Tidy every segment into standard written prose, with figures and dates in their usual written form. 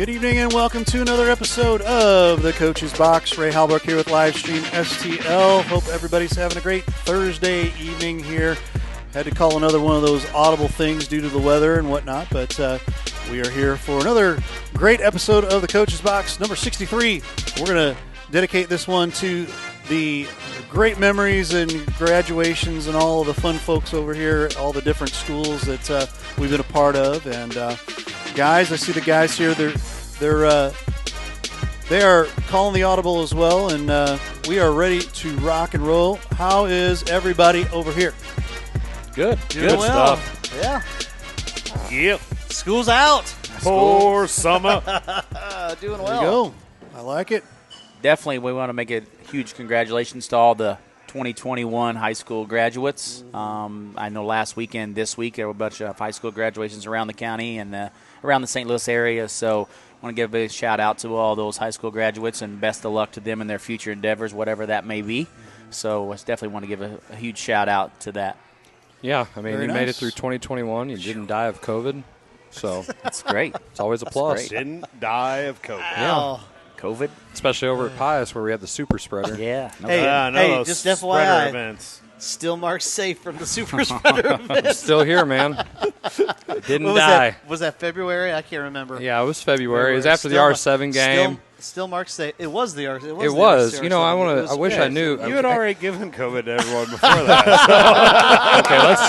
Good evening and welcome to another episode of the Coach's Box. Ray Halbrook here with Livestream STL. Hope everybody's having a great Thursday evening here. Had to call another one of those audible things due to the weather and whatnot, but we are here for another great episode of the Coach's Box, number 63. We're going to dedicate this one to the great memories and graduations and all of the fun folks over here at all the different schools that we've been a part of. And guys, I see the guys here. They are calling the audible as well, and we are ready to rock and roll. How is everybody over here? Good well. stuff. Yeah. Yep. School's out. For summer. Doing well. There you go. I like it. Definitely, we want to make a huge congratulations to all the 2021 high school graduates. I know last weekend, this week, there were a bunch of high school graduations around the county and around the St. Louis area. So I want to give a big shout out to all those high school graduates and best of luck to them in their future endeavors, whatever that may be. So I definitely want to give a huge shout out to that. Yeah, I mean, Very you made it nice. through 2021. You didn't die of COVID, so That's great. it's always a plus. great. Didn't die of COVID. Yeah, COVID? especially over at Pius where we had the super spreader. Yeah. No Hey, doubt. no, just spreader FYI. events. Still marked safe from the super spreader event. Still here, man. Didn't What was die. that? Was that February? I can't remember. Yeah, it was February. It was after the Still- R7 game. Still marked safe. It was the R. It was. It the was. R7. You know, It was- I wish I knew. You had already given COVID to everyone before that. Okay, let's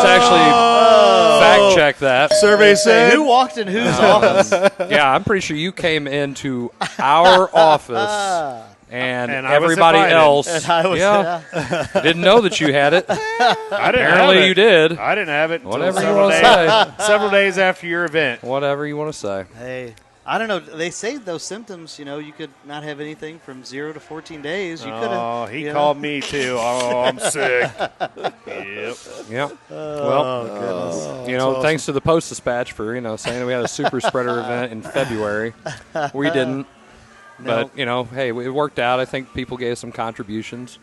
actually fact check that. Survey said. Who walked in whose office? Yeah, I'm pretty sure you came into our office. And And I was everybody invited. else, And I was, didn't know that you had it. I didn't have Apparently it. you did. I didn't have it until Whatever you several want to say. several days after your event. Whatever you want to say. Hey, I don't know. They say those symptoms. You know, you could not have anything from 0 to 14 days. You could have. Oh, he called me too. Oh, I'm sick. Yep. Yeah. Well, goodness. you know, awesome. thanks to the Post Dispatch for, saying we had a super spreader event in February. We didn't. But, hey, it worked out. I think people gave some contributions.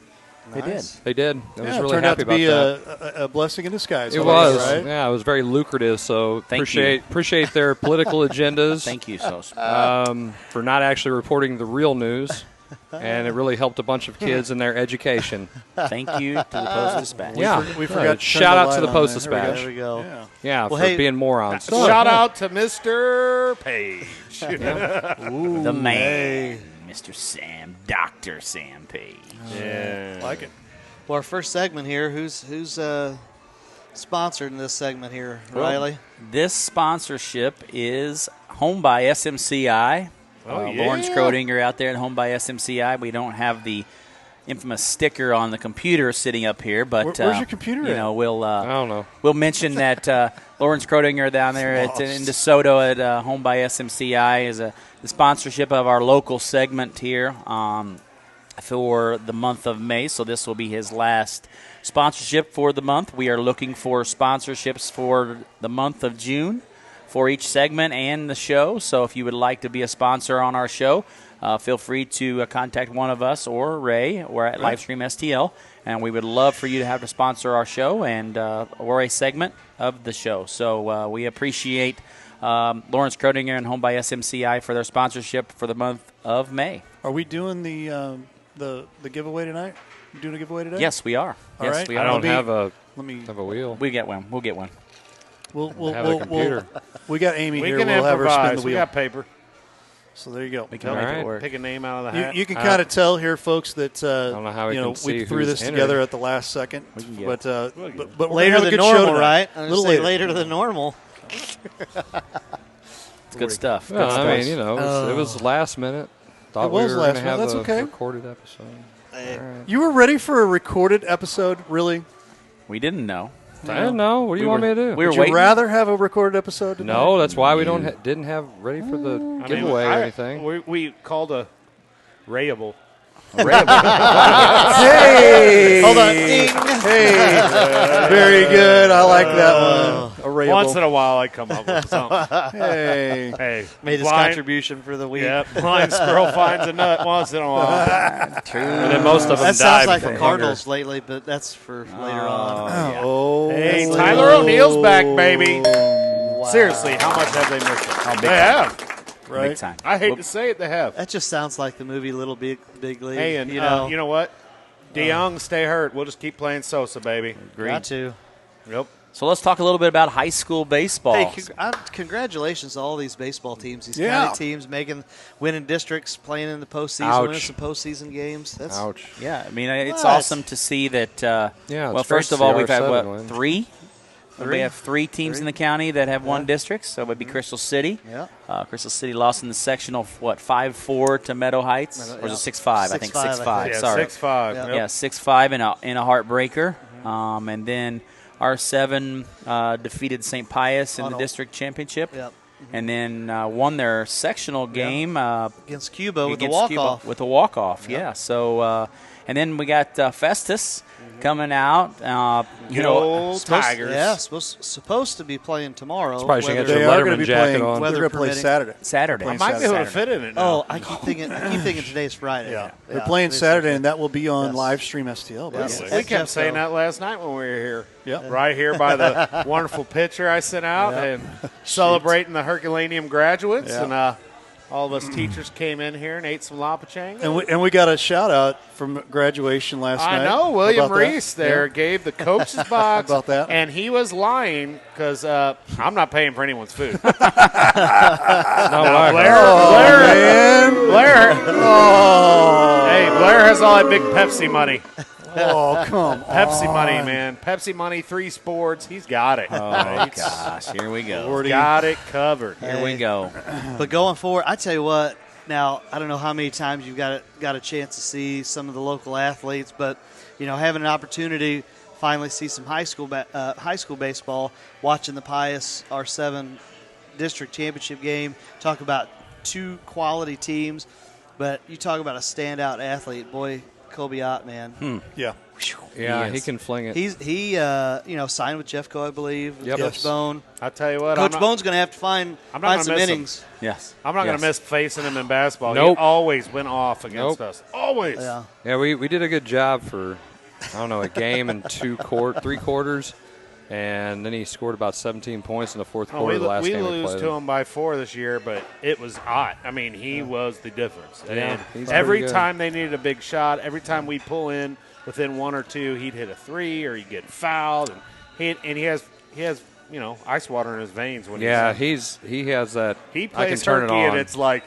They did. They did. I was Yeah, it really turned out happy to be about that. a blessing in disguise. It I was. guess, right? Yeah, it was very lucrative. So Thank you. appreciate their political agendas. Thank you so For not actually reporting the real news. And it really helped a bunch of kids in their education. Thank you to the Post Dispatch. Yeah. We forgot to turn Shout the out to light the on Post there. There we go. Dispatch. There we go. Yeah. Yeah, Well, for hey, being morons. Shout out to Mr. Page. The man, Mr. Sam, Dr. Sam Page. Yeah. Like it. Well, our first segment here. Who's sponsored in this segment here, Riley? This sponsorship is Home by SMCI. Oh, Lawrence yeah. Crodinger out there at Home by SMCI. We don't have the infamous sticker on the computer sitting up here, but Where's your computer at? we'll I don't know. we'll mention that Lawrence Crodinger down there in DeSoto at Home by SMCI is the sponsorship of our local segment here for the month of May. So this will be his last sponsorship for the month. We are looking for sponsorships for the month of June for each segment and the show. So if you would like to be a sponsor on our show, feel free to contact one of us or Ray or at Livestream STL, and we would love for you to have to sponsor our show and or a segment of the show. So we appreciate Lawrence Crodinger and Home by SMCI for their sponsorship for the month of May. Are we doing the giveaway tonight? You doing a giveaway today? Yes, we are. All Yes, right. we I are. don't have a wheel. We get one. We'll get one. We'll have a computer. we got Amy We here. can We'll have her spin improvise. the We wheel. got paper. So there you go. We can All make right. it work. Pick a name out of the hat. You can kind of tell here, folks, that I don't know how we can see we threw who's this entered. together at the last second, We can get but We'll get we're Later gonna have a than good show normal, tonight. right? A little later. Later than normal. It's good stuff. Well, Good I stuff. mean, it was last minute. Thought It was we were last going to minute. have That's a okay. recorded episode. All right. You were ready for a recorded episode, really? We didn't know. I didn't know. What do you want me to do? We were Would you waiting. rather have a recorded episode tonight? No, that's why we didn't have ready for the I mean, giveaway or anything. We called a rayable. Hey! Hold on. Ding. Hey! Very good. I like that one. Arrayable. Once in a while, I come up with something. Hey. Hey, Made his blind- contribution for the week. Yep, blind squirrel finds a nut once in a while. And then most of them That sounds died like from the hunger. Cardinals lately, but that's for later on. Oh. Hey, Tyler O'Neill's back, baby. Seriously, how much have they missed it? They have. Right? Big time. I hate to say it, they have. That just sounds like the movie Little Big League. Hey, and you know, you know what? DeYoung, stay hurt. We'll just keep playing Sosa, baby. got to. Yep. So let's talk a little bit about high school baseball. Hey, congratulations to all these baseball teams, these county teams winning districts, playing in the postseason, winning some postseason games. Ouch. Yeah, I mean, it's awesome to see that. Yeah, well, it's great first to of see all, we've had, R7 what, win. three? We have three teams in the county that have won districts. So it would be Crystal City. Yeah. Crystal City lost in the sectional, 5-4 to Meadow Heights? Or was it 6-5? I think 6-5. Yeah, Sorry. 6-5. Yeah. Yep. Yeah, 6-5 in a heartbreaker. And then R7 defeated St. Pius in the district championship. Yep. And then won their sectional game Against Cuba with the against Cuba walk-off. with a walk-off, yeah. So, and then we got Festus coming out. Good old Tigers. Yeah, supposed to be playing tomorrow. Probably should get whether- They your are going to Letterman be jacket playing. on. They're going to play permitting. Saturday. Saturday. They're I playing might be able to Saturday. fit in it now. Oh, I keep thinking today's Friday. Yeah, they're playing Saturday, and that will be on Yes. live stream STL. by Yes. the way. We At kept saying Jeffco. that last night when we were here. Yep. Right here by the wonderful picture I sent out and celebrating the Herculaneum graduates. Yeah. And all of us teachers came in here and ate some lapachang. And we got a shout out from graduation last night. I know. William How about that? Reese there Yeah. gave the coach's box. About that? And he was lying because I'm not paying for anyone's food. No, Blair. Hey, Blair has all that big Pepsi money. Oh, come Pepsi money, man. Pepsi money, 3 sports. He's got it. Oh, gosh. Here we go. Got it covered. Here we go. But going forward, I tell you what. Now I don't know how many times you've got a chance to see some of the local athletes, but having an opportunity finally see some high school baseball, watching the Pius R7 district championship game. Talk about 2 quality teams, but you talk about a standout athlete, boy. Kobe Ottman. Yeah. Yeah, he can fling it. He signed with Jeffco, I believe. With Yep. Coach Yes. Bone. I tell you what, Coach Bone's going to have to find I'm not gonna some miss him. innings. Yes. I'm not going Yes. to miss facing him in basketball. Nope. He always went off against Nope. us. Always. Yeah. Yeah, we did a good job for, I don't know, a game and 3 quarters. And then he scored about 17 points in the fourth quarter of the last we game we lose played. to him by 4 this year, but it was Ott. I mean, he was the difference. Yeah, And he's every pretty good. time they needed a big shot, every time we pull in within 1 or 2, he'd hit a 3 or he'd get fouled. And he has ice water in his veins when Yeah, he has that. he I can plays turn it turkey and on. it's like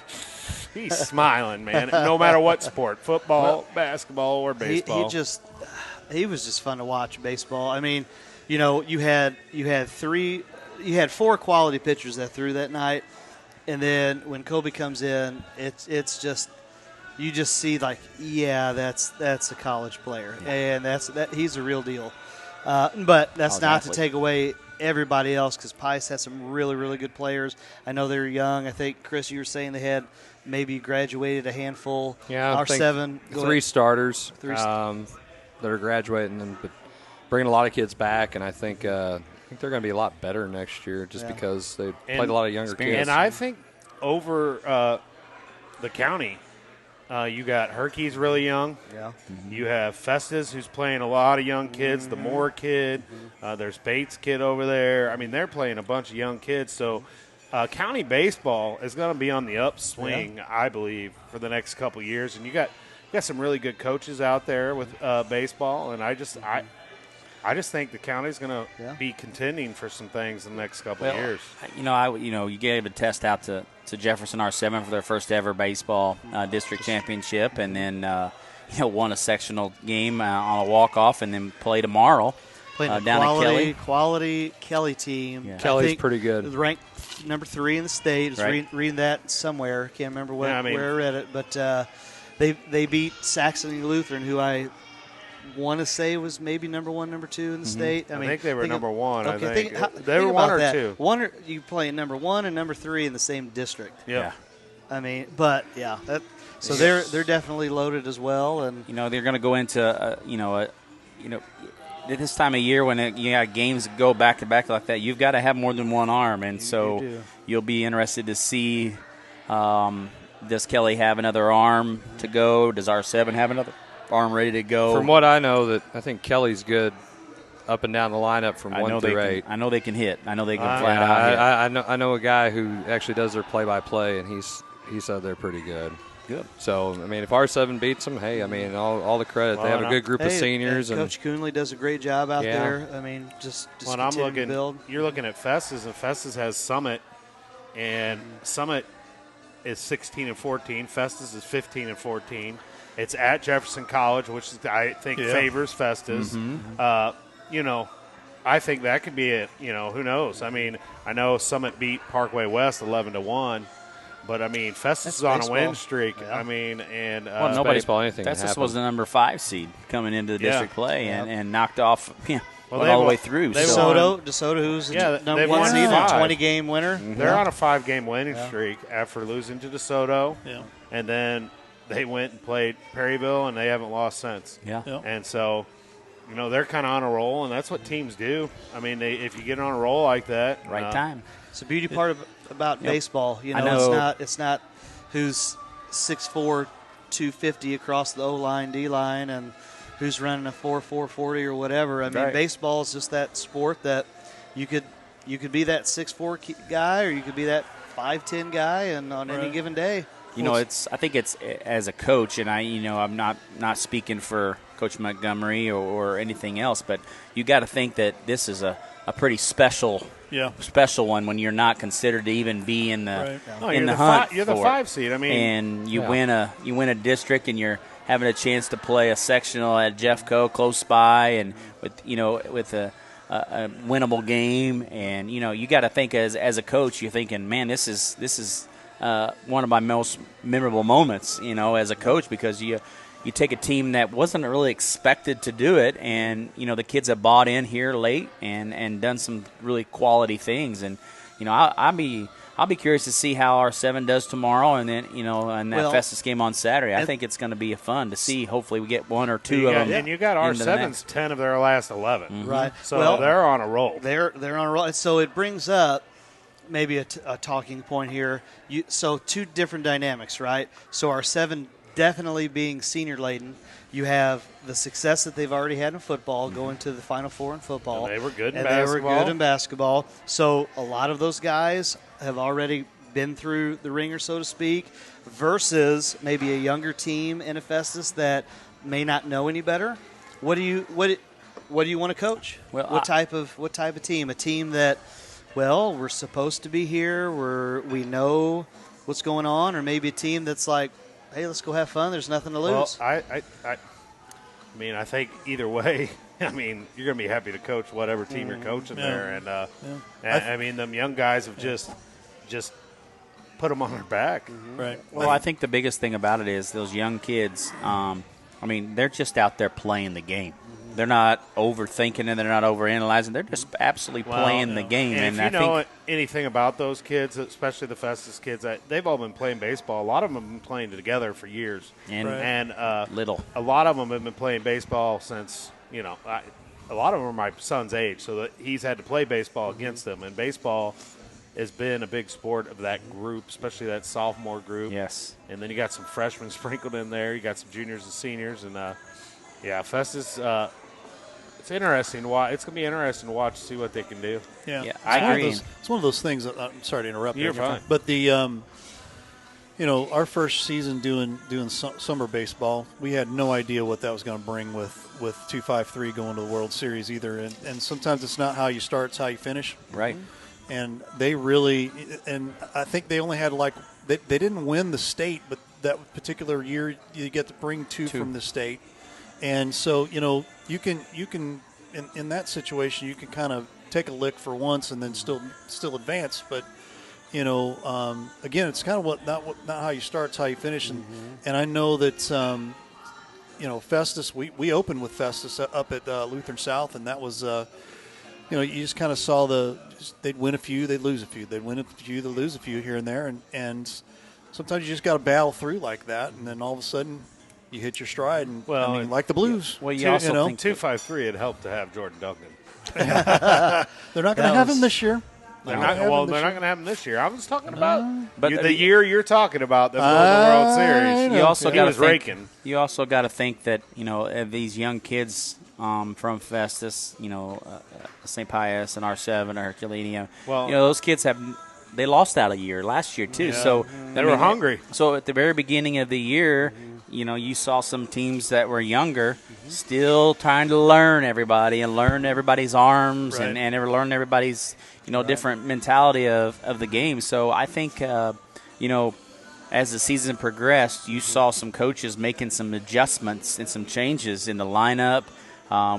he's smiling, man. No matter what sport, football, basketball, or baseball. He was just fun to watch baseball. I mean, you had 4 quality pitchers that threw that night, and then when Kobe comes in, it's just you just see like, yeah, that's a college player, and he's a real deal. But that's not to take away everybody else, because Pius had some really, really good players. I know they're young. I think, Chris, you were saying they had maybe graduated a handful. Yeah, I think R7. 3 starters Three that are graduating, but bringing a lot of kids back, and I think they're going to be a lot better next year just because they played a lot of younger kids. And I think over the county, you got Herky's really young. Yeah. You have Festus, who's playing a lot of young kids, the Moore kid. There's Bates' kid over there. I mean, they're playing a bunch of young kids. So county baseball is going to be on the upswing, I believe, for the next couple years. And you got some really good coaches out there with baseball. And I just think the county's going to be contending for some things in the next couple of years. You gave a test out to Jefferson R7 for their first ever baseball district championship, and then won a sectional game on a walk-off, and then play tomorrow Playing down at Kelly. quality Kelly team. Yeah. Kelly's I think pretty good. Ranked number 3 in the state. I was Right. reading that somewhere. Can't remember where I read it, but they beat Saxony Lutheran, who I want to say was maybe number 1, number 2 in the state. I think they were number 1. Okay, I think they think were 1 about or that. 2. You playing number 1 and number 3 in the same district. Yeah. I mean, but yeah, so they're definitely loaded as well, and They're going to go into at this time of year when games go back to back like that, you've got to have more than one arm, and so you'll be interested to see does Kelly have another arm to go? Does R7 have another arm ready to go? From what I know, I think Kelly's good up and down the lineup from 1 through 8. I know they can hit. I know they can flat out hit. I know a guy who actually does their play-by-play, and he said they're pretty good. Good. So, I mean, if R7 beats them, hey, I mean, all the credit. They have a good group of seniors. And Coach Coonley does a great job out there. I mean, just when continue to build. You're looking at Festus, and Festus has Summit, and Summit is 16-14. Festus is 15-14. It's at Jefferson College, which I think favors Festus. You know, I think that could be it. You know, who knows? I mean, I know Summit beat Parkway West 11-1. But, I mean, Festus is on a win streak. Yeah. I mean, and Festus was the number 5 seed coming into the district play and knocked off all the way through. DeSoto, who's the number 1 seed and 20-game winner. Mm-hmm. They're on a 5-game winning streak after losing to DeSoto. Yeah. And then they went and played Perryville, and they haven't lost since. Yeah. And so, you know, they're kind of on a roll, and that's what teams do. I mean, if you get on a roll like that. Right time. It's the beauty part about baseball. You know, it's not who's 6'4", 250 across the O-line, D-line, and who's running a 4.40 or whatever. I mean, baseball is just that sport that you could be that 6'4" guy, or you could be that 5'10" guy, and on any given day. You know, I think it's as a coach, and I'm not speaking for Coach Montgomery or anything else, but you got to think that this is a pretty special one when you're not considered to even be in the hunt. You're the 5 seed. I mean, and you win a district, and you're having a chance to play a sectional at Jeffco close by, and with a winnable game. And you got to think as a coach, you're thinking, man, this is one of my most memorable moments, as a coach, because you take a team that wasn't really expected to do it, and the kids have bought in here late and done some really quality things. And I'll be curious to see how R7 does tomorrow, and then and that Festus game on Saturday. I think it's going to be fun to see. Hopefully, we get 1 or 2 of them. And you got R7's 10 of their last 11, right? So they're on a roll. They're on a roll. So it brings up maybe a talking point here. So 2 different dynamics, right? So R7 definitely being senior laden, you have the success that they've already had in football, going to the Final Four in football. And they were good in basketball. So a lot of those guys have already been through the ringer, so to speak, versus maybe a younger team in Festus that may not know any better. What do you want to coach? Well, what type of team? A team that, well, we're supposed to be here, we know what's going on, or maybe a team that's like, hey, let's go have fun. There's nothing to lose. Well, I think either way, you're going to be happy to coach whatever team you're coaching there. And, them young guys have just put them on their back. Mm-hmm. Right. Well, I think the biggest thing about it is those young kids, they're just out there playing the game. They're not overthinking and they're not overanalyzing. They're just absolutely playing the game. And if you know anything about those kids, especially the Festus kids, they've all been playing baseball. A lot of them have been playing together for years. And a lot of them have been playing baseball since, a lot of them are my son's age, so that he's had to play baseball against them. And baseball has been a big sport of that group, especially that sophomore group. Yes. And then you got some freshmen sprinkled in there. You got some juniors and seniors. And, Festus it's interesting. It's going to be interesting to watch, see what they can do. Yeah, I agree. It's one of those things. I'm sorry to interrupt. You're fine. But the, our first season doing summer baseball, we had no idea what that was going to bring with 253 going to the World Series either. And sometimes it's not how you start; it's how you finish. Right. And they really, and I think they only had they didn't win the state, but that particular year you get to bring two from the state. And so, you can in that situation, you can kind of take a lick for once and then still advance. But, again, it's kind of not how you start, it's how you finish. And I know that, Festus, we opened with Festus up at Lutheran South, and that was, you just kind of saw they'd win a few, they'd lose a few. They'd win a few, they'd lose a few here and there. And sometimes you just got to battle through like that, and then all of a sudden – you hit your stride, and like the Blues. Well, you also think 253 had helped to have Jordan Duncan. They're not going to have him this year. They're not going to have him this year. I was talking about the year you're talking about, the World Series. You also got to think. You also got to think that these young kids from Festus, St. Pius and R7 or Herculaneum. Well, those kids they lost out a year last year too. Yeah. So They were hungry. So at the very beginning of the year, you saw some teams that were younger, still trying to learn everybody and learn everybody's arms Right. and learn everybody's different mentality of the game. So I think as the season progressed, you saw some coaches making some adjustments and some changes in the lineup,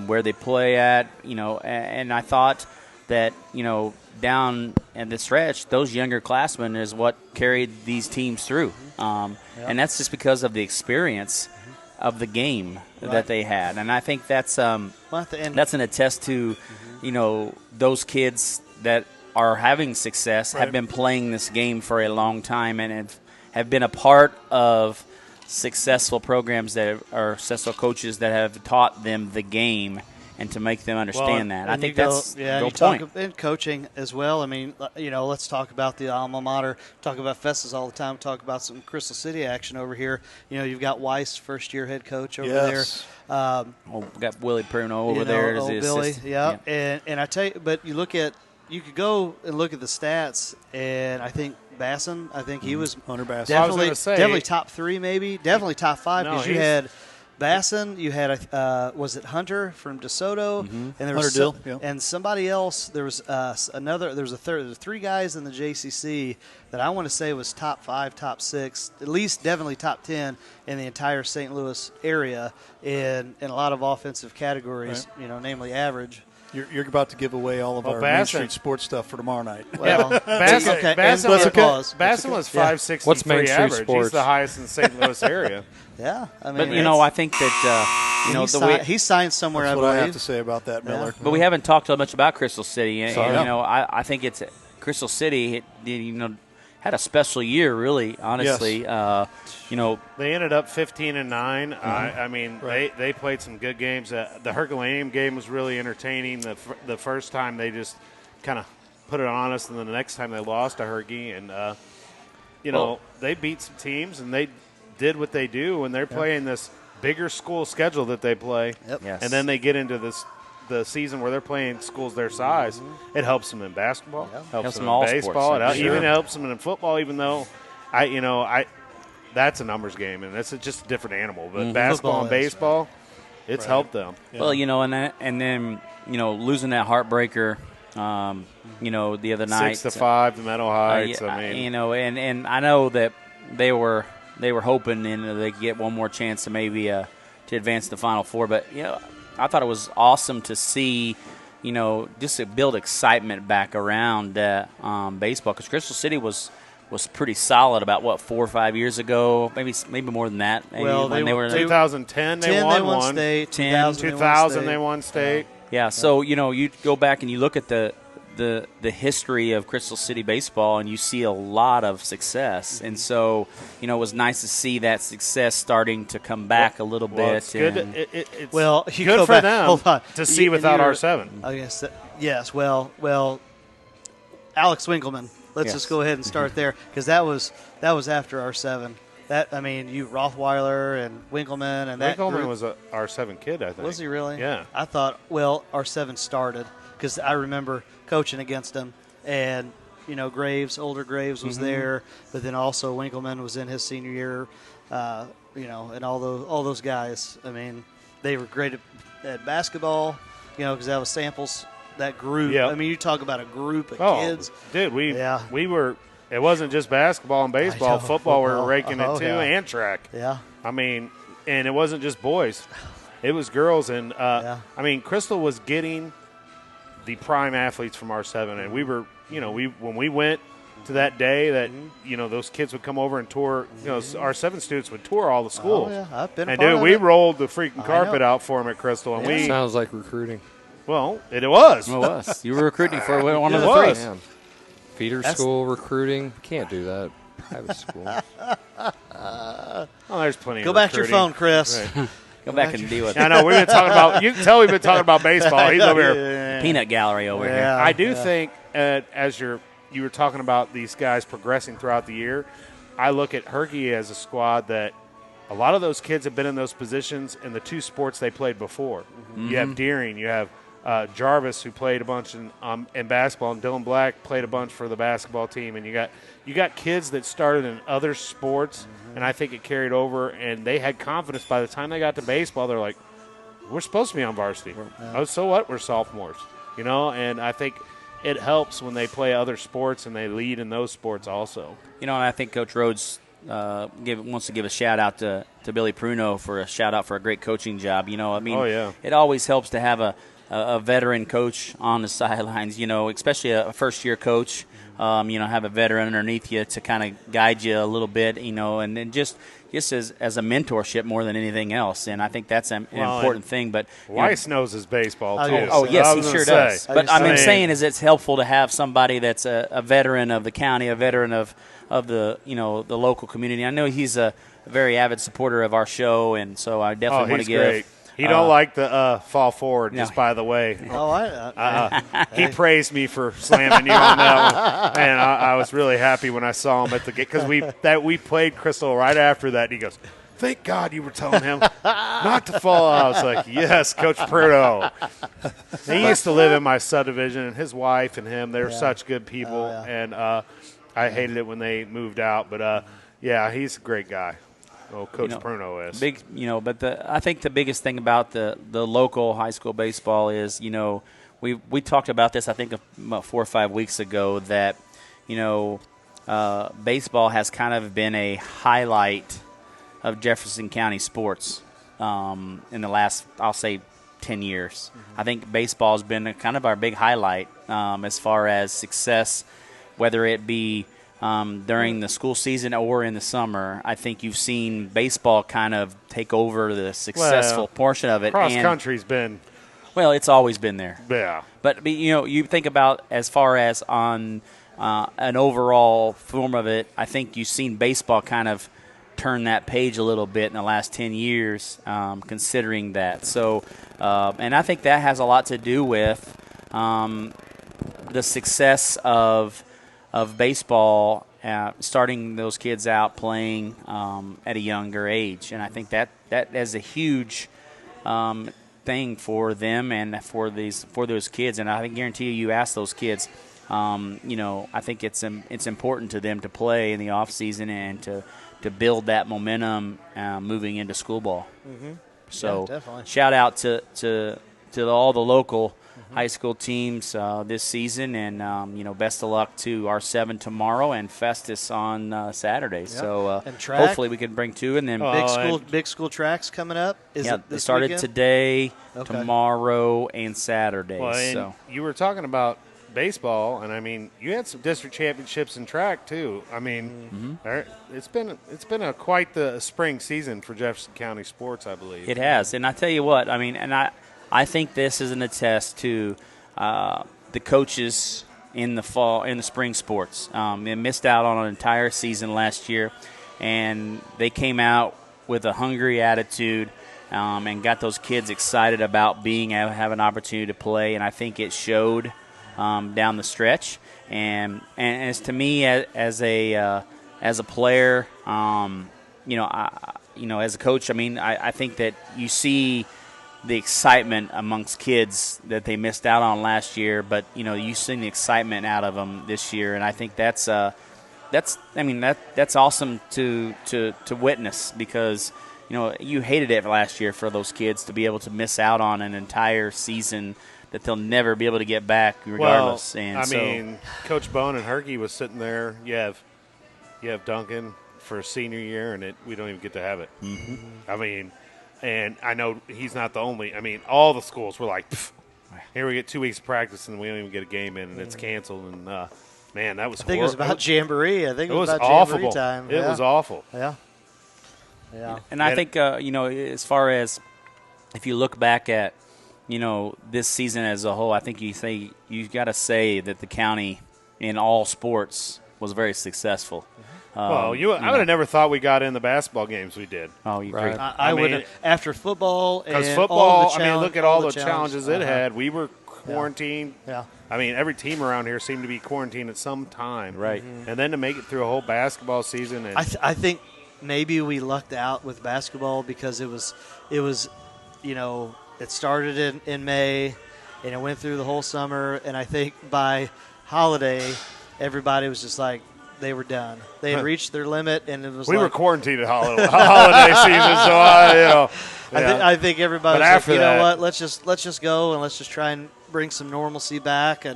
where they play at, and I thought that, down in the stretch, those younger classmen is what carried these teams through. And that's just because of the experience of the game that they had. And I think that's an attest to, those kids that are having success, have been playing this game for a long time and have been a part of successful programs that are successful coaches that have taught them the game and to make them understand that. I think that's the whole point. In coaching as well. I mean, let's talk about the alma mater. Talk about Festus all the time. Talk about some Crystal City action over here. You've got Weiss, first-year head coach over there. We got Willie Pruno over there as the Billy, assistant. yeah. And I tell you, but you could go and look at the stats, and I think Basson, he was Hunter Basson. definitely top 3, maybe definitely top 5, because you had Basson, you had was it Hunter from DeSoto, and there was Hunter Dill, and somebody else. There was another. There was there were 3 guys in the JCC that I want to say was top 5, top 6, at least definitely top 10 in the entire St. Louis area in a lot of offensive categories. Right. Namely average. You're about to give away all of our Main Street sports stuff for tomorrow night. Well, Basson, okay. Basson, Basson was Yeah. 5'63" What's Main Street average. sports? He's the highest in the St. Louis area. Yeah, I mean, But I think that he signed somewhere. That's I what I believe. have to say about that, Miller. But we haven't talked so much about Crystal City. And, Sorry. I think it's Crystal City. Had a special year, really. Honestly, Yes. They ended up 15-9. I mean, they played some good games. The Herculaneum game was really entertaining. The first time they just kind of put it on us, and then the next time they lost to Herky, and they beat some teams, and they did what they do, and they're playing this bigger school schedule that they play. Yep. Yes. And then they get into the season where they're playing schools their size. It helps them in basketball, helps them in all baseball, sports, it even helps them in football. Even though, that's a numbers game, and that's just a different animal. But basketball and baseball, it's helped them. Yeah. Well, and then losing that heartbreaker, the other night, 6-5 to Meadow Heights. and I know that they were hoping they could get one more chance to maybe to advance to the Final Four. But I thought it was awesome to see, just to build excitement back around baseball, because Crystal City was pretty solid about 4 or 5 years ago, maybe more than that. Maybe Well, when they were 2010 they won one. State. 2000 they won state. Yeah, so you go back and you look at the history of Crystal City baseball, and you see a lot of success. And so, it was nice to see that success starting to come back a little bit. It's good. It's you good go for back, them hold on. to see without R7. I guess yes. Well, Alex Winkelmann. Let's just go ahead and start there, because that was after R7. You Rothweiler and Winkelmann and that Winkelmann group. was a R7 kid, I think. Was he really? Yeah. I thought, R7 started, because I remember coaching against him, and older Graves was there, but then also Winkelmann was in his senior year, and all those guys. I mean, they were great at basketball, because that was Samples, that group. Yep. I mean, you talk about a group of kids. Dude, we were. It wasn't just basketball and baseball. Football, we were raking it too, and track. Yeah. I mean, and it wasn't just boys; it was girls. And I mean, Crystal was getting the prime athletes from R7, and we were, when we went to that day that those kids would come over and tour. R7 students would tour all the schools. Oh, yeah. I've been a and part dude, of we it. rolled the freaking carpet out for them at Crystal, and we. Sounds like recruiting. Well, it was. It was. You were recruiting for one of the was. three. Man. Feeder school recruiting. Can't do that. Private school. Oh, there's plenty. Go of back to your recruiting. phone, Chris. Right. Go back and deal with I know we've been talking about. You can tell we've been talking about baseball. He's over here. peanut gallery over here. I do think, as you were talking about these guys progressing throughout the year, I look at Herky as a squad that a lot of those kids have been in those positions in the two sports they played before. You have Deering, you have Jarvis, who played a bunch in basketball, and Dylan Black played a bunch for the basketball team. And you got kids that started in other sports, and I think it carried over, and they had confidence. By the time they got to baseball, they're like, we're supposed to be on varsity. Oh, so what? We're sophomores, and I think it helps when they play other sports and they lead in those sports also. And I think Coach Rhodes wants to give a shout-out to Billy Pruno for a shout-out for a great coaching job. Oh, yeah. It always helps to have a veteran coach on the sidelines, especially a first-year coach, have a veteran underneath you to kind of guide you a little bit, and then just as a mentorship more than anything else. And I think that's an important thing. But Weiss knows his baseball, too. Oh, yes, he sure does. But I'm saying is it's helpful to have somebody that's a veteran of the county, a veteran of the, the local community. I know he's a very avid supporter of our show, and so I definitely want to give. Great. He don't like the fall forward, just by the way. He praised me for slamming you on that one. And I was really happy when I saw him at the game because we played Crystal right after that. And he goes, thank God you were telling him not to fall. I was like, yes, Coach Pruno. He used to live in my subdivision, and his wife and him, they were such good people. And I hated it when they moved out. But, he's a great guy. Oh, Coach Pruno is big, but I think the biggest thing about the local high school baseball is, we talked about this I think about 4 or 5 weeks ago that, baseball has kind of been a highlight of Jefferson County sports in the last, I'll say, 10 years. I think baseball has been kind of our big highlight as far as success, whether it be during the school season or in the summer. I think you've seen baseball kind of take over the successful portion of it. Cross country's been. Well, it's always been there. Yeah. But you think about as far as on an overall form of it, I think you've seen baseball kind of turn that page a little bit in the last 10 years, considering that. So, and I think that has a lot to do with the success of baseball, starting those kids out playing at a younger age. And I think that is a huge thing for them and for those kids. And I can guarantee you ask those kids, I think it's important to them to play in the off season and to build that momentum moving into school ball. So shout out to all the local high school teams this season, and best of luck to our 7 tomorrow and Festus on Saturday. Yep. So hopefully we can bring 2, and then big school tracks coming up. They started weekend? Today, tomorrow, and Saturday. Well, and you were talking about baseball, and I mean you had some district championships in track too. I mean, it's been quite the spring season for Jefferson County sports, I believe. It has, and I tell you what, I mean, and I think this is an attest to the coaches in the spring sports. They missed out on an entire season last year, and they came out with a hungry attitude and got those kids excited about have an opportunity to play, and I think it showed down the stretch. And as to me as a player, as a coach, I mean, I think that you see the excitement amongst kids that they missed out on last year, but you've seen the excitement out of them this year, and I think that's awesome to witness, because you hated it last year for those kids to be able to miss out on an entire season that they'll never be able to get back regardless. Well, I mean, Coach Bone and Herky was sitting there. You have Duncan for a senior year, and we don't even get to have it. I mean. And I know he's not the only. I mean, all the schools were like, here we get 2 weeks of practice, and we don't even get a game in, and it's canceled. And, man, that was horrible. I think it was about Jamboree. I think it was about awful. Jamboree time. It was awful. Yeah. And I think, as far as if you look back at, this season as a whole, I think you got to say that the county in all sports was very successful. I would have never thought we got in the basketball games we did. Oh, you're right. I would have, after football. Because football, look at all the challenges it had. We were quarantined. Yeah. I mean, every team around here seemed to be quarantined at some time. Right. And then to make it through a whole basketball season. And I think maybe we lucked out with basketball because it was it started in May and it went through the whole summer, and I think by holiday everybody was just like they were done. They had reached their limit, and it was we were quarantined at holiday season, so I think everybody was after like, you know that, what, let's just go and let's just try and bring some normalcy back.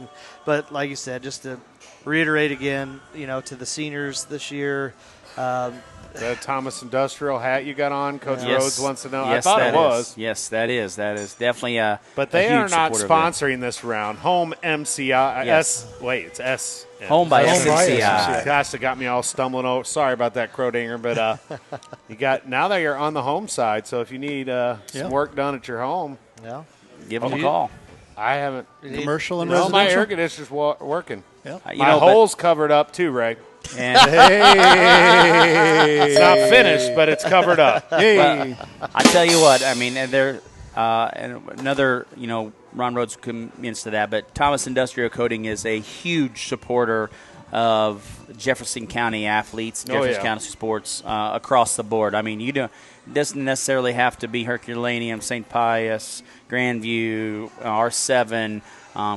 But like you said, just to reiterate again, to the seniors this year. The Thomas Industrial hat you got on, Coach Rhodes wants to know. Yes, I thought it was. Yes, that is definitely a. But they a are huge not supporter sponsoring this round. Home MCI. Yes. It's S. Home by SMCI. Gosh, it got me all stumbling over. Sorry about that, Crowdinger. But you got now that you're on the home side. So if you need some work done at your home, give them a call. I haven't. Commercial and No, my residential. air conditioner's working. Yeah. My hole's covered up too, Ray. And It's not finished, but it's covered up. Hey. I tell you what, I mean, and there, and another, Ron Rhodes commits to that, but Thomas Industrial Coating is a huge supporter of Jefferson County athletes, Jefferson County sports across the board. I mean, it doesn't necessarily have to be Herculaneum, St. Pius, Grandview, R7,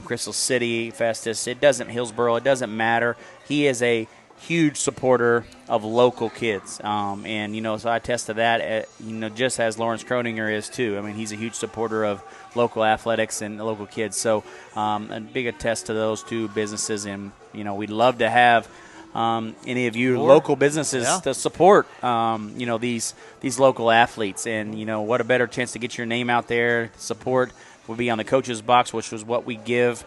Crystal City, Festus. It doesn't, Hillsborough, it doesn't matter. He is a huge supporter of local kids, and so I attest to that. Just as Lawrence Crowdinger is too. I mean, he's a huge supporter of local athletics and local kids. So, a big attest to those two businesses, and we'd love to have any of you local businesses to support these local athletes, and what a better chance to get your name out there. Support would be on the Coach's Box, which was what we give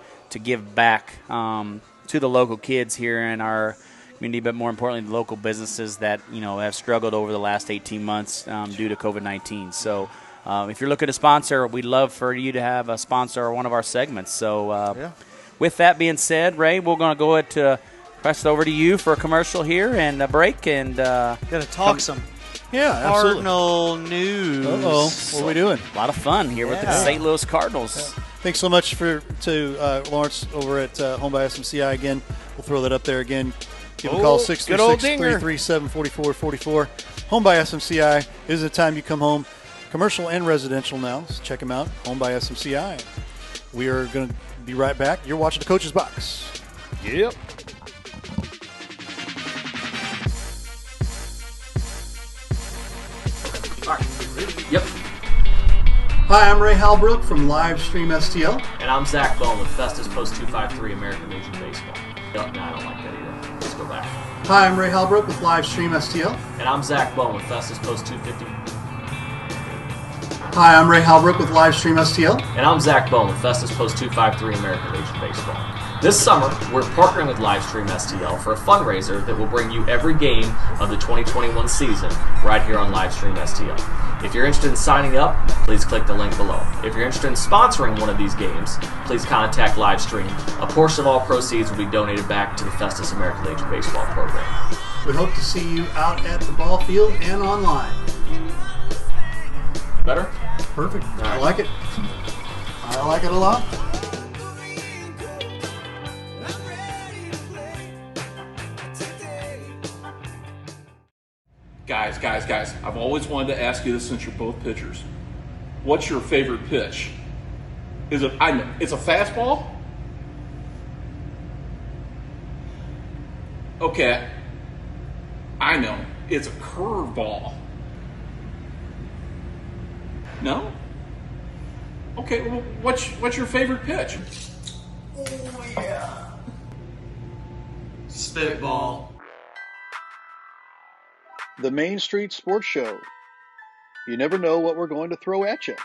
back to the local kids here in our community, but more importantly, the local businesses that have struggled over the last 18 months due to COVID-19. So, if you're looking to sponsor, we'd love for you to have a sponsor or one of our segments. So, with that being said, Ray, we're going to go ahead to press it over to you for a commercial here and a break, and going to talk some Cardinal news. What are we doing? A lot of fun here with the St. Louis Cardinals. Thanks so much to Lawrence over at Home by SMCI again. We'll throw that up there again. Give them a call, 636-337-4444. Home by SMCI. This is the time you come home. Commercial and residential now. So check them out. Home by SMCI. We are going to be right back. You're watching the Coach's Box. Yep. Yep. Hi, I'm Ray Halbrook from Livestream STL. And I'm Zach Bone with Festus Post 253 American Legion Baseball. No, I don't like that either. Let's go back. Hi, I'm Ray Halbrook with Livestream STL. And I'm Zach Bone with Festus Post 250. Hi, I'm Ray Halbrook with Livestream STL. And I'm Zach Bone with Festus Post 253 American Legion Baseball. This summer, we're partnering with Livestream STL for a fundraiser that will bring you every game of the 2021 season right here on Livestream STL. If you're interested in signing up, please click the link below. If you're interested in sponsoring one of these games, please contact Livestream. A portion of all proceeds will be donated back to the Festus American Legion Baseball program. We hope to see you out at the ball field and online. Better? Perfect. I like it. I like it a lot. Guys, I've always wanted to ask you this since you're both pitchers. What's your favorite pitch? It's a fastball? Okay. I know. It's a curveball. No? Okay, well, what's your favorite pitch? Oh, yeah. Spitball. The Main Street Sports Show. You never know what we're going to throw at you.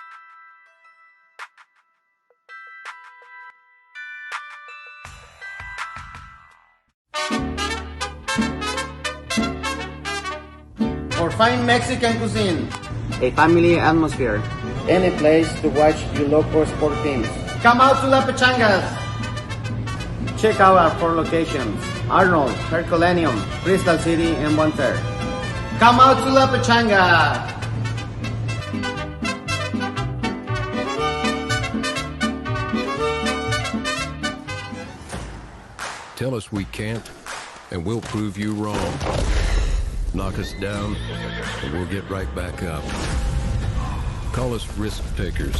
For fine Mexican cuisine, a family atmosphere, any place to watch your local sport teams. Come out to La Pechangas. Check out our 4 locations: Arnold, Herculaneum, Crystal City, and Bonter. Come out to La Pechanga. Tell us we can't, and we'll prove you wrong. knock us down, and we'll get right back up. Call us risk takers,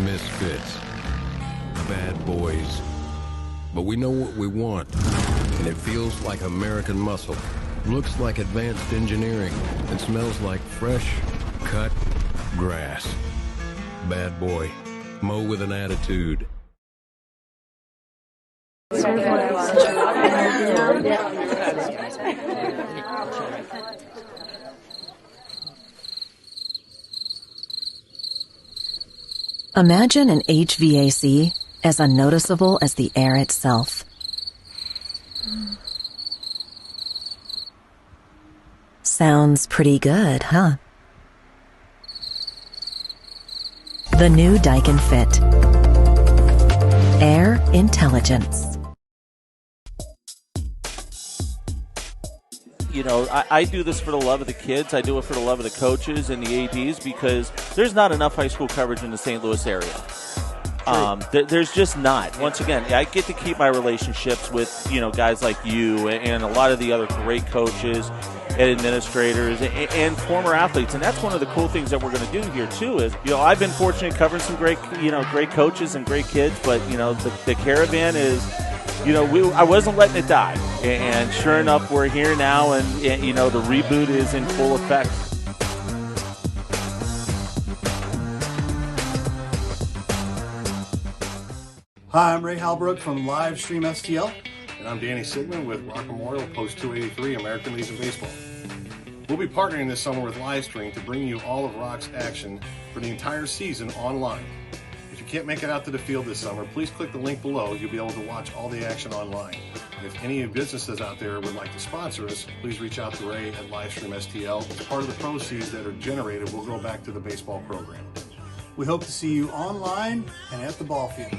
misfits, bad boys. But we know what we want, and it feels like American muscle, looks like advanced engineering, and smells like fresh, cut grass. Bad boy. Mow with an attitude. Imagine an HVAC as unnoticeable as the air itself. Sounds pretty good, huh? The new Daikin Fit. Air intelligence. You know, I do this for the love of the kids. I do it for the love of the coaches and the ADs because there's not enough high school coverage in the St. Louis area. There's just not. Once again, I get to keep my relationships with, you know, guys like you and a lot of the other great coaches and administrators and former athletes. And that's one of the cool things that we're going to do here, too, is, you know, I've been fortunate covering some great coaches and great kids, but, you know, the Caravan is, you know, I wasn't letting it die. And sure enough, we're here now, and, you know, the reboot is in full effect. Hi, I'm Ray Halbrook from Livestream STL. And I'm Danny Sigmund with Rock Memorial Post 283 American Legion Baseball. We'll be partnering this summer with Livestream to bring you all of Rock's action for the entire season online. If you can't make it out to the field this summer, please click the link below. You'll be able to watch all the action online. If any businesses out there would like to sponsor us, please reach out to Ray at Livestream STL. Part of the proceeds that are generated will go back to the baseball program. We hope to see you online and at the ball field.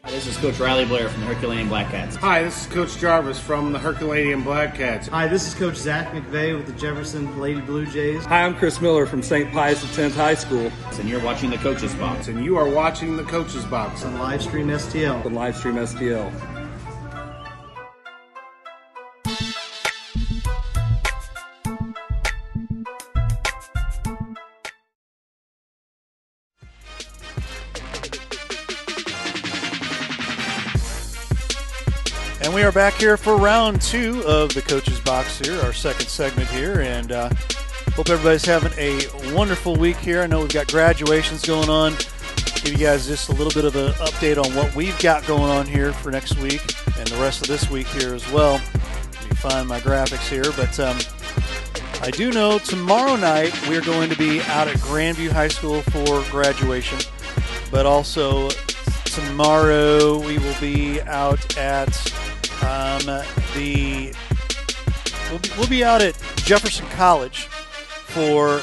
This is Coach Riley Blair from the Herculaneum Black Cats. Hi, this is Coach Jarvis from the Herculaneum Black Cats. Hi, this is Coach Zach McVeigh with the Jefferson Lady Blue Jays. Hi, I'm Chris Miller from St. Pius X High School. And you're watching the Coach's Box. And you are watching the Coach's Box on Livestream STL. On Livestream STL. And we are back here for round two of the Coach's Box here, our second segment here, and hope everybody's having a wonderful week here. I know we've got graduations going on. Give you guys just a little bit of an update on what we've got going on here for next week and the rest of this week here as well. Let me find my graphics here, but I do know tomorrow night we're going to be out at Grandview High School for graduation, but also tomorrow we will be out at we'll be out at Jefferson College for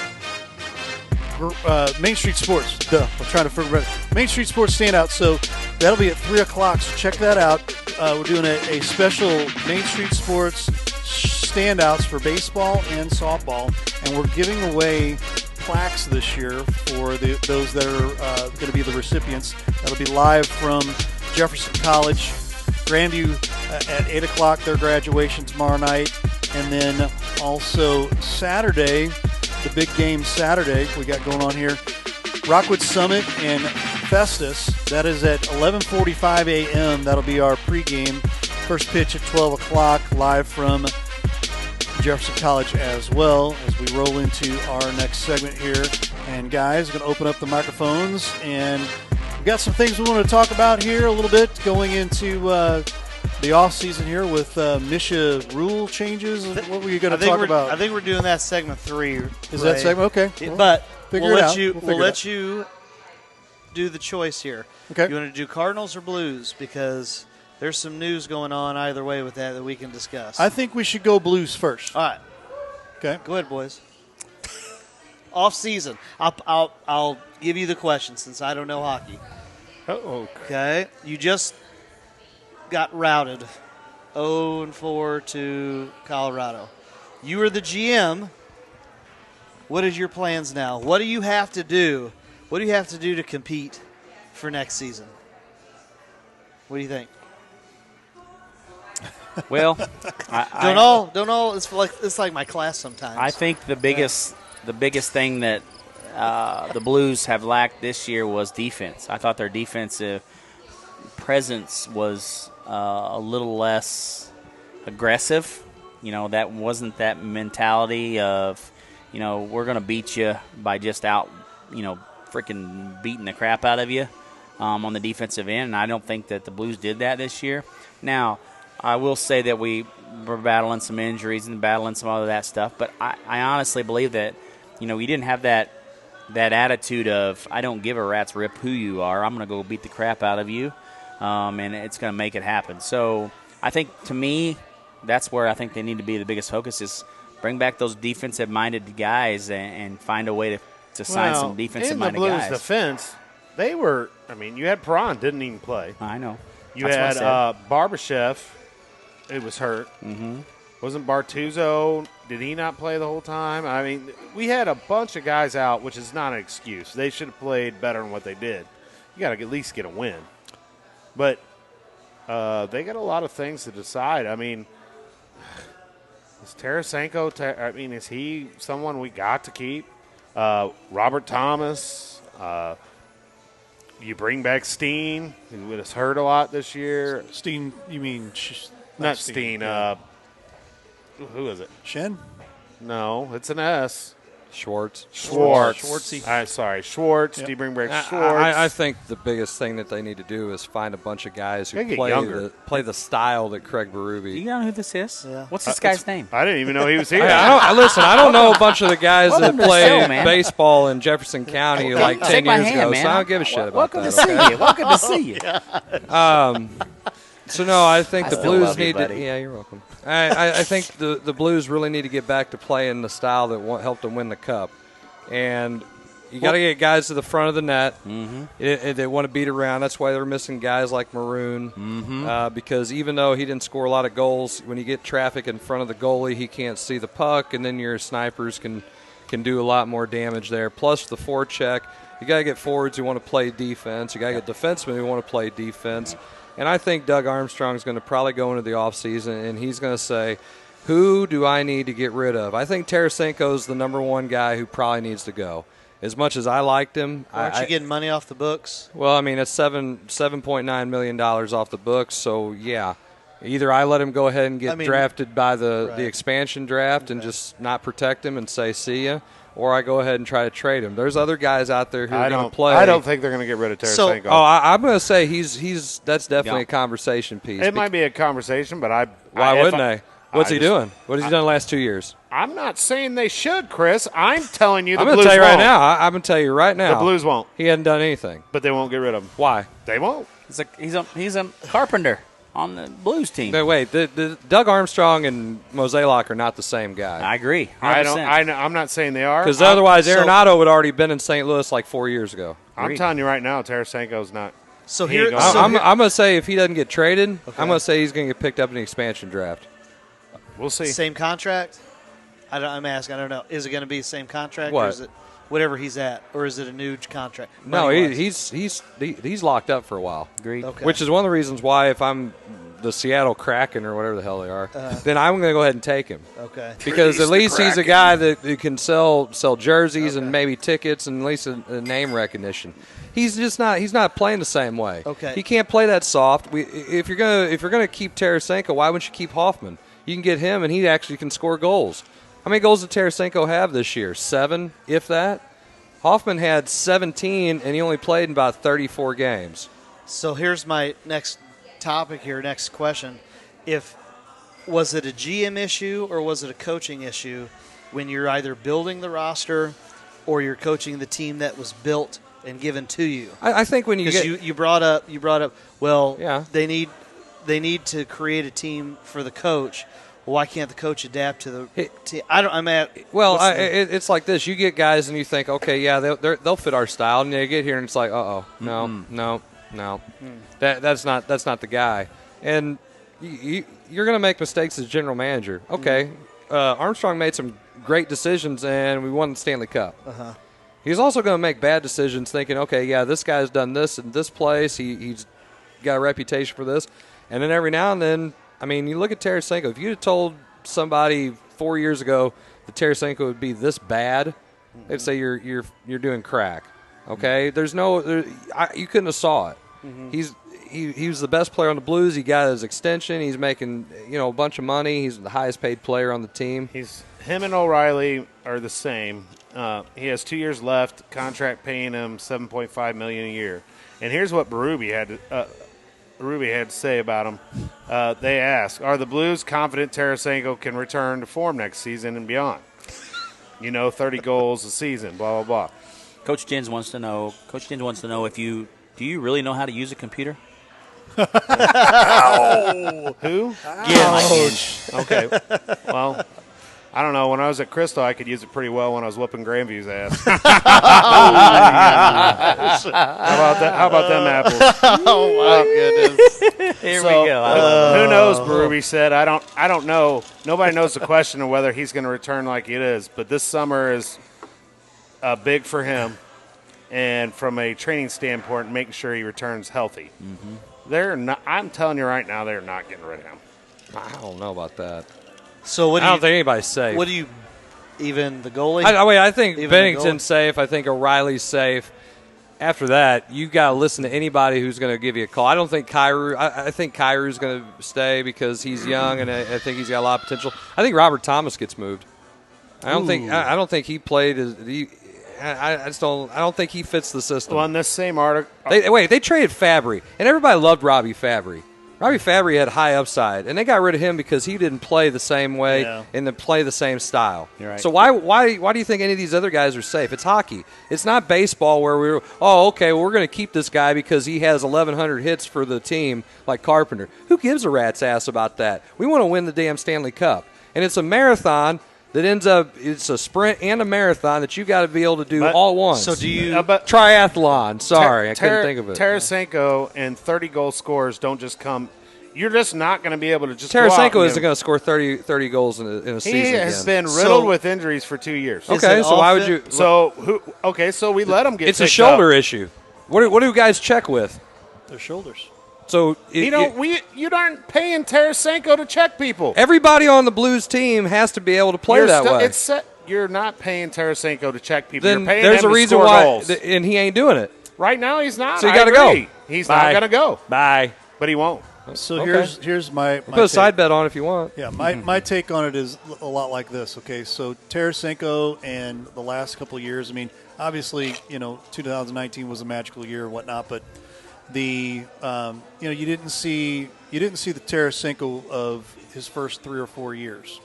Main Street Sports. I'm trying to figure out Main Street Sports Standout. So that'll be at 3 o'clock. So check that out. We're doing a special Main Street Sports standouts for baseball and softball, and we're giving away plaques this year for those that are going to be the recipients. That'll be live from Jefferson College, Grandview at 8 o'clock, their graduation tomorrow night. And then also Saturday, the big game Saturday we got going on here, Rockwood Summit and Festus. That is at 11:45 a.m. That'll be our pregame. First pitch at 12 o'clock, live from Jefferson College as well, as we roll into our next segment here. And guys, we're going to open up the microphones, and we've got some things we want to talk about here a little bit going into the off season here with Misha rule changes. What were you going to talk about? I think we're doing that segment 3. Is that segment? Okay. But we'll let you you do the choice here. Okay. You want to do Cardinals or Blues? Because there's some news going on either way with that we can discuss. I think we should go Blues first. All right. Okay. Go ahead, boys. Off season. I'll give you the question since I don't know hockey. Uh-oh. Okay. You just got routed 0-4 to Colorado. You are the GM. What is your plans now? What do you have to do? What do you have to do to compete for next season? What do you think? Well, don't all. It's like my class sometimes. I think the biggest thing that the Blues have lacked this year was defense. I thought their defensive presence was a little less aggressive. That wasn't that mentality of, we're going to beat you by just out, freaking beating the crap out of you on the defensive end. And I don't think that the Blues did that this year. Now, I will say that we were battling some injuries and battling some other that stuff. But I honestly believe that, we didn't have that attitude of, I don't give a rat's rip who you are. I'm going to go beat the crap out of you. And it's going to make it happen. So I think, to me, that's where I think they need to be the biggest focus is bring back those defensive-minded guys and find a way to sign some defensive-minded guys. In the Blues' defense, they were – you had Perron didn't even play. I know. You had Barbashev. It was hurt. Mm-hmm. Wasn't Bartuzo – did he not play the whole time? We had a bunch of guys out, which is not an excuse. They should have played better than what they did. You got to at least get a win. But they got a lot of things to decide. Is Tarasenko, is he someone we got to keep? Robert Thomas. You bring back Steen, who was hurt a lot this year. Steen, you mean not Steen. Yeah. Who is it? Shen? No, it's an S. Schwartz. Schwartzy. Sorry, Schwartz. Yep. Do you bring back Schwartz? I think the biggest thing that they need to do is find a bunch of guys who play the style that Craig Berube. Do you know who this is? Yeah. What's this guy's name? I didn't even know he was here. I don't know a bunch of the guys that to the played show, man. baseball in Jefferson County like 10 years ago, man. so I don't give a shit about Welcome that. to see you. Welcome to see you. So, no, I think the still Blues love you, need to – buddy. yeah, you're welcome. I think the Blues really need to get back to playing the style that helped them win the Cup. And you got to get guys to the front of the net. Mm-hmm. They want to beat around. That's why they're missing guys like Maroon. Mm-hmm. Because even though he didn't score a lot of goals, when you get traffic in front of the goalie, he can't see the puck, and then your snipers can do a lot more damage there. Plus the forecheck. You got to get forwards who want to play defense. You got to get defensemen who want to play defense. And I think Doug Armstrong's going to probably go into the offseason, and he's going to say, who do I need to get rid of? I think Tarasenko's the number one guy who probably needs to go. As much as I liked him. Aren't you getting money off the books? Well, it's $7.9 million off the books, so, yeah. Either I let him go ahead and get drafted by the expansion draft and just not protect him and say, see ya, or I go ahead and try to trade him. There's other guys out there who are going to play. I don't think they're going to get rid of Tarasenko. I'm going to say that's definitely a conversation piece. It might be a conversation, but why wouldn't they? What's he doing? What has he done the last 2 years? I'm not saying they should, Chris. I'm telling you the Blues Blues won't. I'm going to tell you right now. The Blues won't. He hasn't done anything. But they won't get rid of him. Why? They won't. He's a carpenter on the Blues team. No, wait. The Doug Armstrong and Mozeliak are not the same guy. I agree. 100%. I'm not saying they are. Because otherwise, Arenado would already been in St. Louis like 4 years ago. I'm telling you right now, Tarasenko's not. I'm going to say if he doesn't get traded, I'm going to say he's going to get picked up in the expansion draft. We'll see. Same contract? I'm asking. I don't know. Is it going to be the same contract, what? or is it whatever he's at, or is it a new contract? No, he's locked up for a while. Agreed. Okay. Which is one of the reasons why if I'm the Seattle Kraken or whatever the hell they are, then I'm going to go ahead and take him. Okay. Because at least he's a guy that can sell jerseys and maybe tickets and at least a name recognition. He's just not. He's not playing the same way. Okay. He can't play that soft. If you're gonna keep Tarasenko, why wouldn't you keep Hoffman? You can get him, and he actually can score goals. How many goals did Tarasenko have this year? 7, if that. Hoffman had 17, and he only played in about 34 games. So here's my next topic here, next question. Was it a GM issue or was it a coaching issue when you're either building the roster or you're coaching the team that was built and given to you? I think when you brought up, well, yeah. they need to create a team for the coach. Why can't the coach adapt to the team? It's like this. You get guys and you think, okay, yeah, they'll fit our style, and they get here and it's like, no, that's not the guy. And you're going to make mistakes as general manager. Okay, Armstrong made some great decisions, and we won the Stanley Cup. Uh-huh. He's also going to make bad decisions thinking, okay, yeah, this guy's done this in this place. He's got a reputation for this. And then every now and then, I mean, you look at Tarasenko. If you'd have told somebody 4 years ago that Tarasenko would be this bad, they'd say you're doing crack. Okay, you couldn't have saw it. He was the best player on the Blues. He got his extension. He's making a bunch of money. He's the highest paid player on the team. Him and O'Reilly are the same. He has 2 years left. Contract paying him $7.5 million a year. And here's what Berube had to say about him. They asked, "Are the Blues confident Tarasenko can return to form next season and beyond? 30 goals a season. Blah blah blah." Coach Jens wants to know if do you really know how to use a computer? Who? Jens. Okay. Well, I don't know. When I was at Crystal, I could use it pretty well when I was whooping Grandview's ass. How about them apples? Oh my goodness! Here we go. Who knows? Berube said, "I don't know. Nobody knows the question of whether he's going to return like it is. But this summer is big for him, and from a training standpoint, making sure he returns healthy. They're not. I'm telling you right now, they're not getting rid of him. I don't know about that. So I don't think anybody's safe. What do you even the goalie? I think Bennington's safe. I think O'Reilly's safe. After that, you got to listen to anybody who's going to give you a call. I don't think Kyrou. I think Kyrou's going to stay because he's young and I think he's got a lot of potential. I think Robert Thomas gets moved. I don't think he played as I don't think he fits the system. Well, in this same article, they traded Fabry, and everybody loved Robbie Fabry. Robbie Fabry had high upside, and they got rid of him because he didn't play the same way and then play the same style. Right. So why do you think any of these other guys are safe? It's hockey. It's not baseball where we're going to keep this guy because he has 1,100 hits for the team like Carpenter. Who gives a rat's ass about that? We want to win the damn Stanley Cup, and it's a marathon that ends up it's a sprint and a marathon that you got to be able to do all at once. So do you triathlon? Sorry, I couldn't think of it. Tarasenko and 30 goal scorers don't just come. You're just not going to be able to just. Tarasenko isn't going to score 30 goals in a season. He has been riddled with injuries for 2 years. Okay, so why would you? So we let him get. It's a shoulder issue. What do guys check with? Their shoulders. So you aren't paying Tarasenko to check people. Everybody on the Blues team has to be able to play that way. It's set. You're not paying Tarasenko to check people. Then you're paying there's him a to reason score why, goals. And he ain't doing it. Right now, he's not. So you got to go. He's not going to go. Bye. But he won't. So here's my put a side bet on if you want. Yeah, my take on it is a lot like this. Okay, so Tarasenko and the last couple of years. I mean, obviously, 2019 was a magical year and whatnot, but the you didn't see the Tarasenko of his first 3 or 4 years.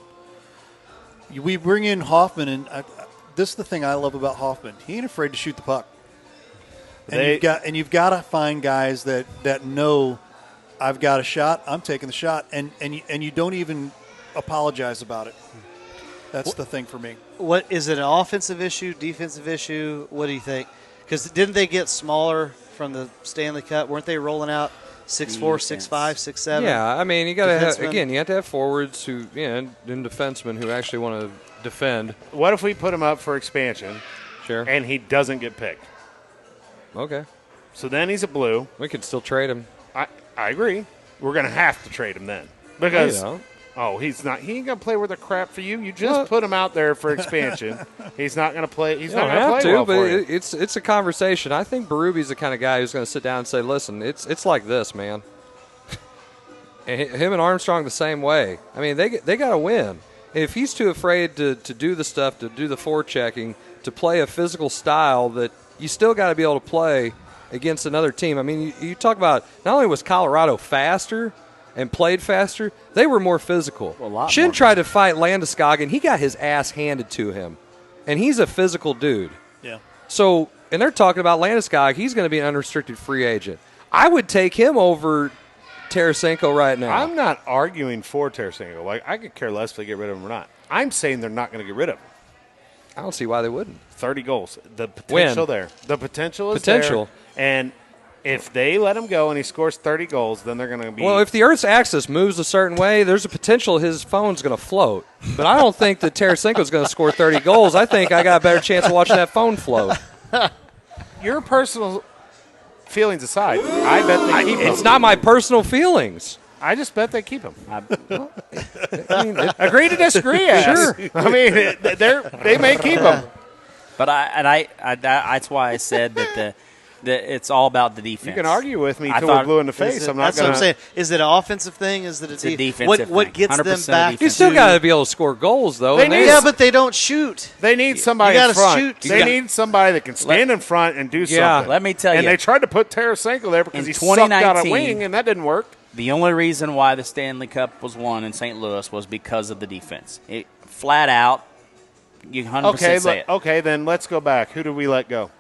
We bring in Hoffman, and this is the thing I love about Hoffman. He ain't afraid to shoot the puck. And you've got to find guys that know. I've got a shot. I'm taking the shot, and you don't even apologize about it. That's the thing for me. What is it? An offensive issue, defensive issue? What do you think? Because didn't they get smaller from the Stanley Cup? Weren't they rolling out 6'4", 6'5", 6'7"? Yeah, I mean you got to you have to have forwards who and defensemen who actually want to defend. What if we put him up for expansion? Sure. And he doesn't get picked. Okay. So then he's a Blue. We could still trade him. I agree. We're going to have to trade him then. Because, he's not. He ain't going to play worth a crap for you. You just put him out there for expansion. He's not going to play. He's not going to play well for you. It's a conversation. I think Berube's the kind of guy who's going to sit down and say, listen, it's like this, man. And him and Armstrong the same way. I mean, they got to win. And if he's too afraid to do the stuff, to do the forechecking, to play a physical style that you still got to be able to play against another team. I mean, you talk about not only was Colorado faster and played faster, they were more physical. Shin tried to fight Landeskog, and he got his ass handed to him. And he's a physical dude. Yeah. So, and they're talking about Landeskog. He's going to be an unrestricted free agent. I would take him over Tarasenko right now. I'm not arguing for Tarasenko. Like, I could care less if they get rid of him or not. I'm saying they're not going to get rid of him. I don't see why they wouldn't. 30 goals. The potential there. The potential is there. And if they let him go and he scores 30 goals, then they're going to be. Well, if the Earth's axis moves a certain way, there's a potential his phone's going to float. But I don't think that Tarasenko's going to score 30 goals. I think I got a better chance of watching that phone float. Your personal feelings aside, I bet they keep him. It's not my personal feelings. I just bet they keep him. Agree to disagree. Sure. I mean, they may keep him. But that's why I said that it's all about the defense. You can argue with me till we're blue in the face. That's what I'm saying. Is it an offensive thing? Is it a defensive what gets them back? Defense. You still got to be able to score goals, though. But they don't shoot. They need somebody in front. Shoot. They need somebody that can stand in front and do something. Let me tell you. And they tried to put Tarasenko there because he sucked out a wing, and that didn't work. The only reason why the Stanley Cup was won in St. Louis was because of the defense. It flat out, you 100% say it. Okay, then let's go back. Who did we let go?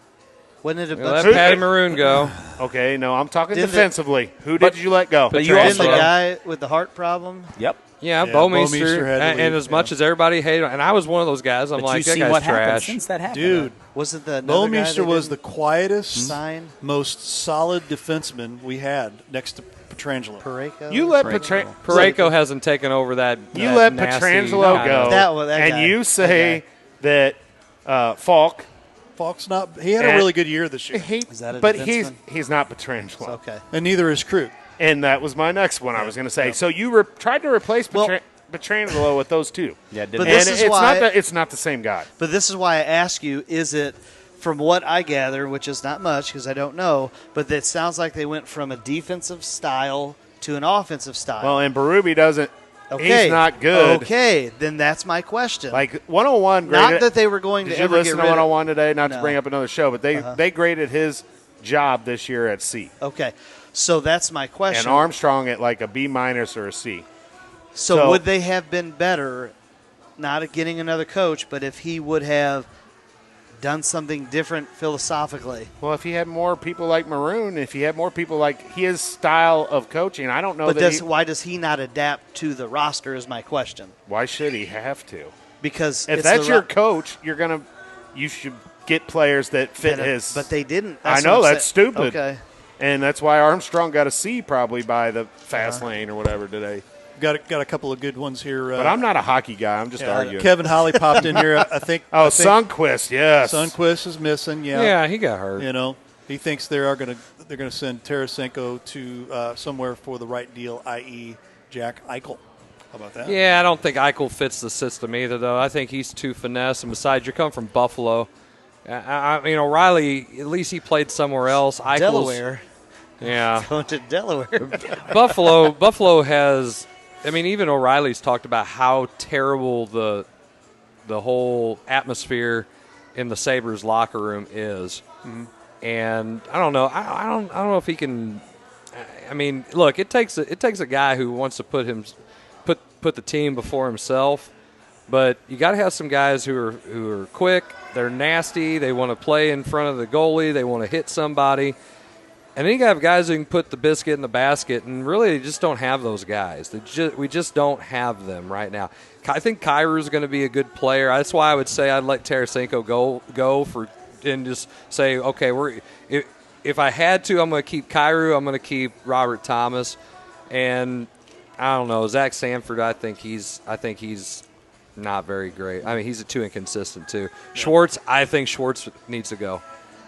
Let Patty Maroon go. Okay, no, I'm talking defensively. Who did you let go? But you also the guy with the heart problem? Yep. Yeah, Bouwmeester. And as much as everybody hated him, and I was one of those guys, I'm like, that guy's trash. Since that happened. Dude. Wasn't that Bouwmeester was the quietest, most solid defenseman we had next to Pietrangelo. Parayko? You let Parayko hasn't taken over that. You let Pietrangelo go, and you say that Falk. Falk's not. He had a really good year this year. Is that a but defenseman? he's not Pietrangelo. Okay, and neither is Krug. And that was my next one. I was going to say. Yeah. So you tried to replace Pietrangelo with those two. Yeah, but this is why it's not the same guy. But this is why I ask you: is it? From what I gather, which is not much because I don't know, but it sounds like they went from a defensive style to an offensive style. Well, and Berube doesn't. Okay. He's not good. Okay, then that's my question. Like 101 graded. Not that they were going to ever get rid of. Did you listen to 101 today? Not to bring up another show, but they graded his job this year at C. Okay, so that's my question. And Armstrong at like a B- or a C. So would they have been better, not at getting another coach, but if he would have done something different philosophically? Well, if he had more people like Maroon, if he had more people like his style of coaching, I don't know. But why does he not adapt to the roster is my question. Why should he have to? Because if that's your coach, you should get players that fit his. But they didn't. I know, that's stupid. Okay. And that's why Armstrong got a C probably by the fast lane or whatever today. Got a couple of good ones here. But I'm not a hockey guy. I'm just arguing. Kevin Holly popped in here, I think. Sundqvist, yes. Sundqvist is missing, Yeah, he got hurt. You know, he thinks they're going to send Tarasenko to somewhere for the right deal, i.e. Jack Eichel. How about that? Yeah, I don't think Eichel fits the system either, though. I think he's too finesse. And besides, you're coming from Buffalo. I mean, O'Reilly, at least he played somewhere else. Eichel's, Delaware. Yeah. Going to Delaware. Buffalo has – I mean, even O'Reilly's talked about how terrible the whole atmosphere in the Sabres locker room is, and I don't know. I don't know if he can. I mean, look, it takes a guy who wants to put the team before himself, but you got to have some guys who are quick. They're nasty. They want to play in front of the goalie. They want to hit somebody. And then you have guys who can put the biscuit in the basket, and really you just don't have those guys. We just don't have them right now. I think Kyrou is going to be a good player. That's why I would say I'd let Tarasenko go for and just say, okay, if I had to, I'm going to keep Kyrou. I'm going to keep Robert Thomas, and I don't know, Zach Sanford. I think he's not very great. I mean, he's too inconsistent too. Schwartz. I think Schwartz needs to go.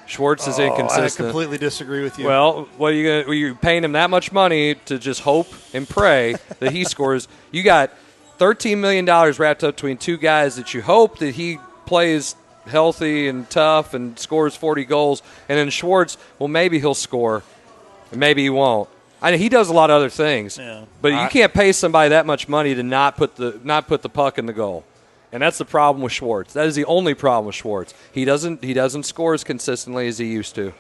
Schwartz is inconsistent. I completely disagree with you. Well, what are you going to? You're paying him that much money to just hope and pray that he scores. You got $13 million wrapped up between two guys that you hope that he plays healthy and tough and scores 40 goals. And then Schwartz, well, maybe he'll score, and maybe he won't. I mean, he does a lot of other things, but you can't pay somebody that much money to not put the puck in the goal. And that's the problem with Schwartz. That is the only problem with Schwartz. He doesn't score as consistently as he used to.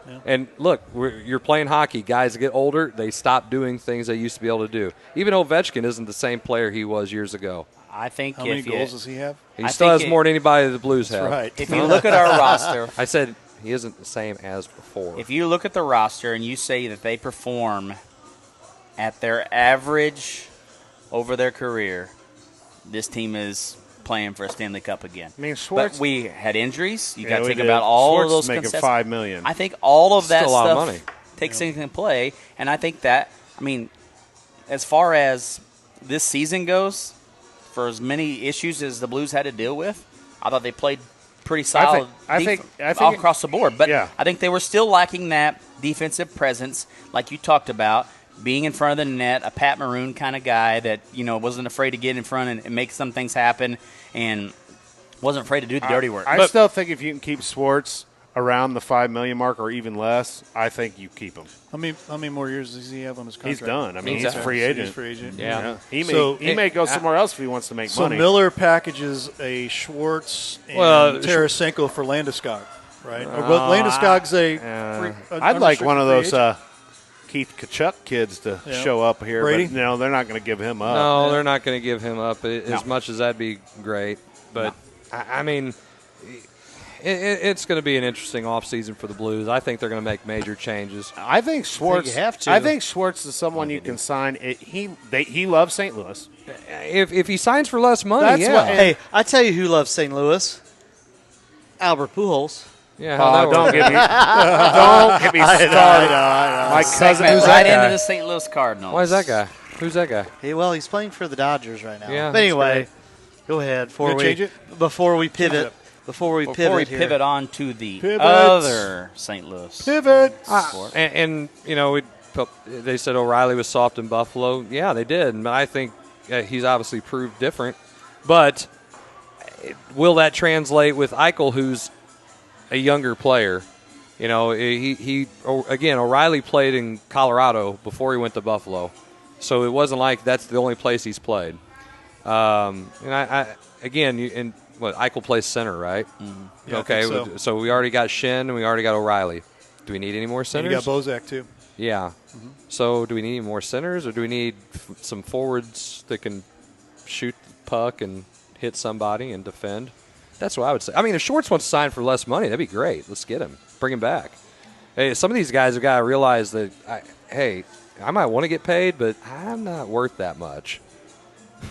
Yeah. And look, you're playing hockey. Guys get older, they stop doing things they used to be able to do. Even Ovechkin isn't the same player he was years ago. I think how many goals does he have? He still has more than anybody the Blues have. Right. If you look at our roster, I said he isn't the same as before. If you look at the roster and you say that they perform at their average over their career, this team is playing for a Stanley Cup again. I mean, Schwartz. But we had injuries. You got to think about all Schwartz of those. Making $5 million. I think all of that still a lot stuff of money. takes into play, and I think that. I mean, as far as this season goes, for as many issues as the Blues had to deal with, I thought they played pretty solid. I think all across the board. But yeah. I think they were still lacking that defensive presence, like you talked about. being in front of the net, a Pat Maroon kind of guy that, wasn't afraid to get in front and make some things happen and wasn't afraid to do the dirty work. I still think if you can keep Schwartz around the $5 million mark or even less, I think you keep him. How many more years does he have on his contract? He's done. I mean, he's a free agent. He's free agent. Yeah. He may go somewhere else if he wants to make money. So Miller packages a Schwartz and Tarasenko for Landeskog, right? But Landeskog's I'd like one of those Keith Kachuk kids to show up here. Brady? But, they're not going to give him up. No, they're not going to give him up as much as that'd be great. But, I mean, it's going to be an interesting offseason for the Blues. I think they're going to make major changes. I think Schwartz. I think Schwartz is someone you can sign. He loves St. Louis. If he signs for less money, Hey, I tell you who loves St. Louis. Albert Pujols. Yeah, don't get me started. My cousin, who's right into the St. Louis Cardinals. Why is that guy? Who's that guy? Hey, well, he's playing for the Dodgers right now. Yeah, but anyway, go ahead before we pivot. Before we pivot on to the other St. Louis pivot. And they said O'Reilly was soft in Buffalo. Yeah, they did. But I think he's obviously proved different. But will that translate with Eichel, who's a younger player? O'Reilly played in Colorado before he went to Buffalo, so it wasn't like that's the only place he's played. Eichel plays center, right? Mm-hmm. Yeah, okay, so we already got Shen and we already got O'Reilly. Do we need any more centers? And you got Bozak too. Yeah. Mm-hmm. So do we need any more centers, or do we need some forwards that can shoot the puck and hit somebody and defend? That's what I would say. I mean, if Schwartz wants to sign for less money, that'd be great. Let's get him. Bring him back. Hey, some of these guys have got to realize that, I might want to get paid, but I'm not worth that much.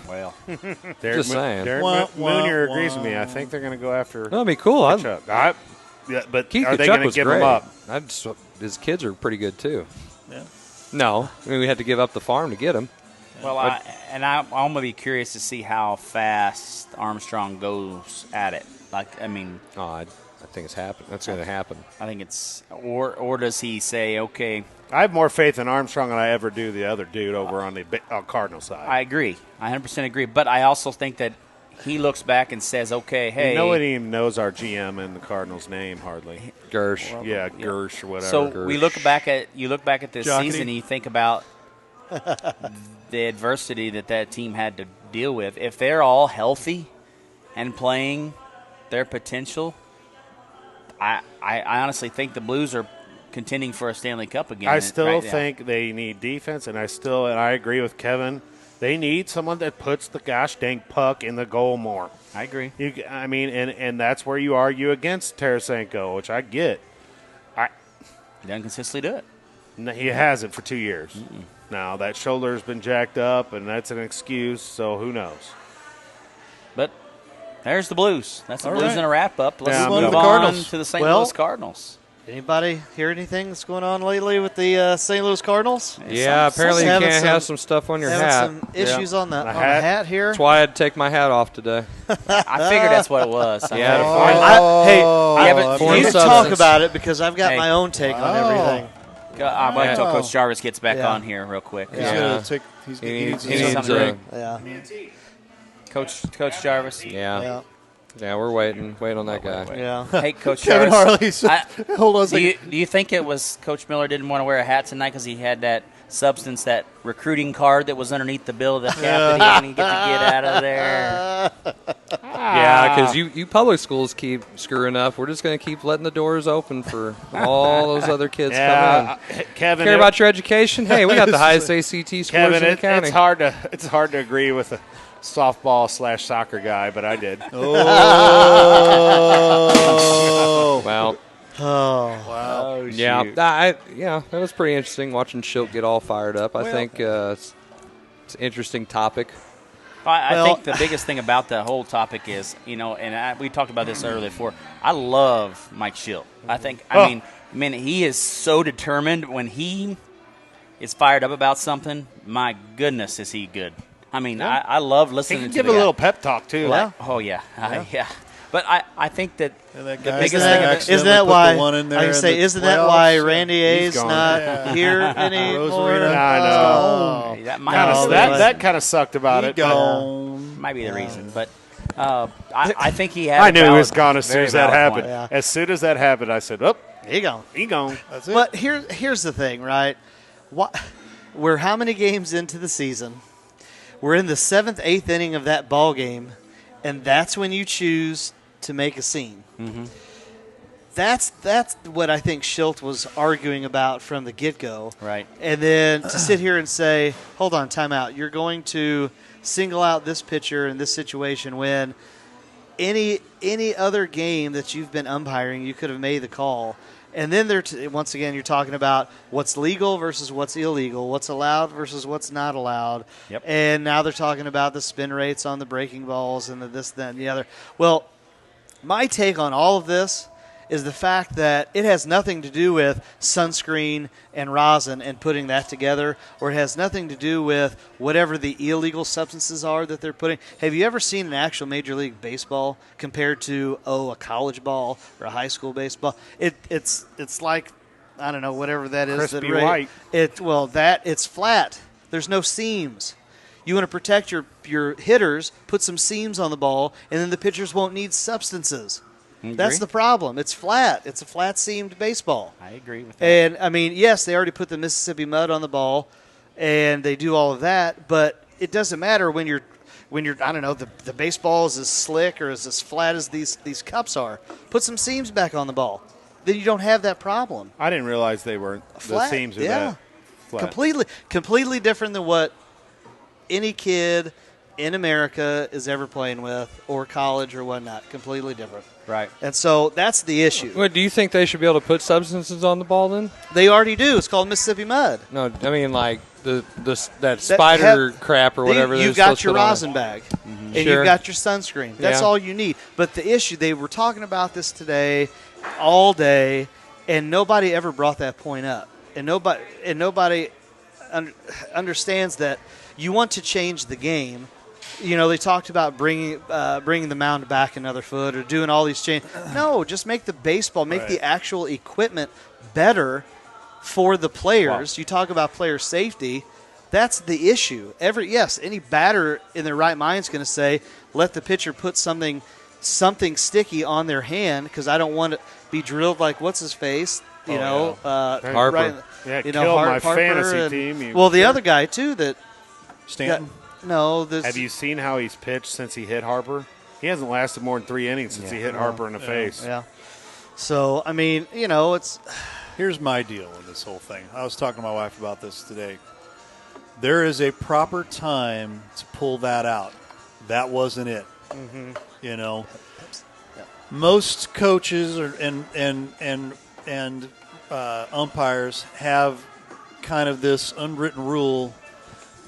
Well, just saying. Derek Moonier agrees with me. I think they're going to go after that'd be cool. But Keith are they Kachuk going to give him up? His kids are pretty good, too. Yeah. No. I mean, we had to give up the farm to get him. Well, I'm going to be curious to see how fast Armstrong goes at it. I think it's happening. That's going to happen. I think it's or does he say, okay? I have more faith in Armstrong than I ever do the other dude over on the Cardinal side. I agree. I 100% agree. But I also think that he looks back and says, okay, hey. Nobody even knows our GM and the Cardinals' name hardly. Gersh. Gersh or whatever. So Gersh. you look back at this Jockey. season and you think about the adversity that team had to deal with. If they're all healthy and playing their potential, I honestly think the Blues are contending for a Stanley Cup again. I still think they need defense, and I agree with Kevin. They need someone that puts the gosh dang puck in the goal more. I agree. And that's where you argue against Tarasenko, which I get. He doesn't consistently do it. No, he hasn't for 2 years. Mm-mm. Now, that shoulder's been jacked up, and that's an excuse, so who knows? But there's the Blues. That's the Blues in a wrap-up. Let's move on to the St. Louis Cardinals. Anybody hear anything that's going on lately with the St. Louis Cardinals? Yeah, apparently you can't have some stuff on your hat. Some issues on the hat here. That's why I had to take my hat off today. I figured that's what it was. You talk about it because I've got my own take on everything. I'm going to tell Coach Jarvis gets back on here real quick. He needs Coach Jarvis. Yeah, we're waiting on that guy. Yeah. Hey, Coach Kevin Jarvis. Harley. Hold on a second. Do you think it was Coach Miller didn't want to wear a hat tonight because he had that substance, that recruiting card that was underneath the bill of the cap that he didn't get to get out of there? Yeah, because you public schools keep screwing up. We're just going to keep letting the doors open for all those other kids coming in. Kevin, care about your education? Hey, we got the highest ACT scores Kevin, in the county. It's hard to agree with a softball/soccer guy, but I did. Oh, well. Oh, wow. Yeah, that was pretty interesting watching Schilt get all fired up. I think it's an interesting topic. I think the biggest thing about the whole topic is, we talked about this earlier before. I love Mike Schilt. I mean, he is so determined when he is fired up about something. My goodness, is he good. I mean, I love listening to him. He can give a little pep talk, too. Oh, yeah. But I think that And that the guy biggest that thing of it- accidentally Isn't that put why? the one in there I can in say, the isn't that playoffs? why Randy He's A's gone. not here anymore? Rosarina. I know. Hey, that might No, be the that- reason. That kind of sucked about He it. gone. Might be the reason, but I think he had. I a knew he was valid- gone as soon very as that valid happened. point. Yeah. As soon as that happened, I said, "Oh, He gone. he gone." That's it. But here's the thing, right? We're how many games into the season? We're in the 7th, 8th inning of that ball game, and that's when you choose to make a scene. Mm-hmm. That's what I think Schilt was arguing about from the get-go. Right. And then to sit here and say, hold on, time out. You're going to single out this pitcher in this situation when any other game that you've been umpiring, you could have made the call. And then once again, you're talking about what's legal versus what's illegal, what's allowed versus what's not allowed. Yep. And now they're talking about the spin rates on the breaking balls and the this, that, and the other. Well, my take on all of this is the fact that it has nothing to do with sunscreen and rosin and putting that together, or it has nothing to do with whatever the illegal substances are that they're putting. Have you ever seen an actual Major League Baseball compared to, a college ball or a high school baseball? It's like, I don't know, whatever that is. Crispy white. It's flat. There's no seams. You want to protect your hitters, put some seams on the ball, and then the pitchers won't need substances. That's the problem. It's flat. It's a flat-seamed baseball. I agree with that. And, I mean, yes, they already put the Mississippi mud on the ball, and they do all of that, but it doesn't matter when you're I don't know, the baseball is as slick or is as flat as these cups are. Put some seams back on the ball. Then you don't have that problem. I didn't realize they weren't Flat, the seams are yeah. that flat. Completely different than what any kid in America is ever playing with, or college or whatnot. Completely different. Right. And so that's the issue. What, do you think they should be able to put substances on the ball then? They already do. It's called Mississippi mud. No, I mean like that spider crap or whatever. You've got your rosin bag, and Sure. you've got your sunscreen. That's Yeah. all you need. But the issue, they were talking about this today all day, and nobody ever brought that point up. And nobody understands that you want to change the game. You know, they talked about bringing the mound back another foot or doing all these changes. No, just make the baseball, make the actual equipment better for the players. Wow. You talk about player safety. That's the issue. Any batter in their right mind is going to say, let the pitcher put something sticky on their hand because I don't want to be drilled like what's his face. Harper. Right, Yeah, you killed know, my Harper fantasy and- team. Well, the other guy too that Stanton. Have you seen how he's pitched since he hit Harper? He hasn't lasted more than 3 innings since he hit Harper in the face. Yeah. So I mean, it's. Here's my deal with this whole thing. I was talking to my wife about this today. There is a proper time to pull that out. That wasn't it. Mm-hmm. You know, most coaches and umpires have kind of this unwritten rule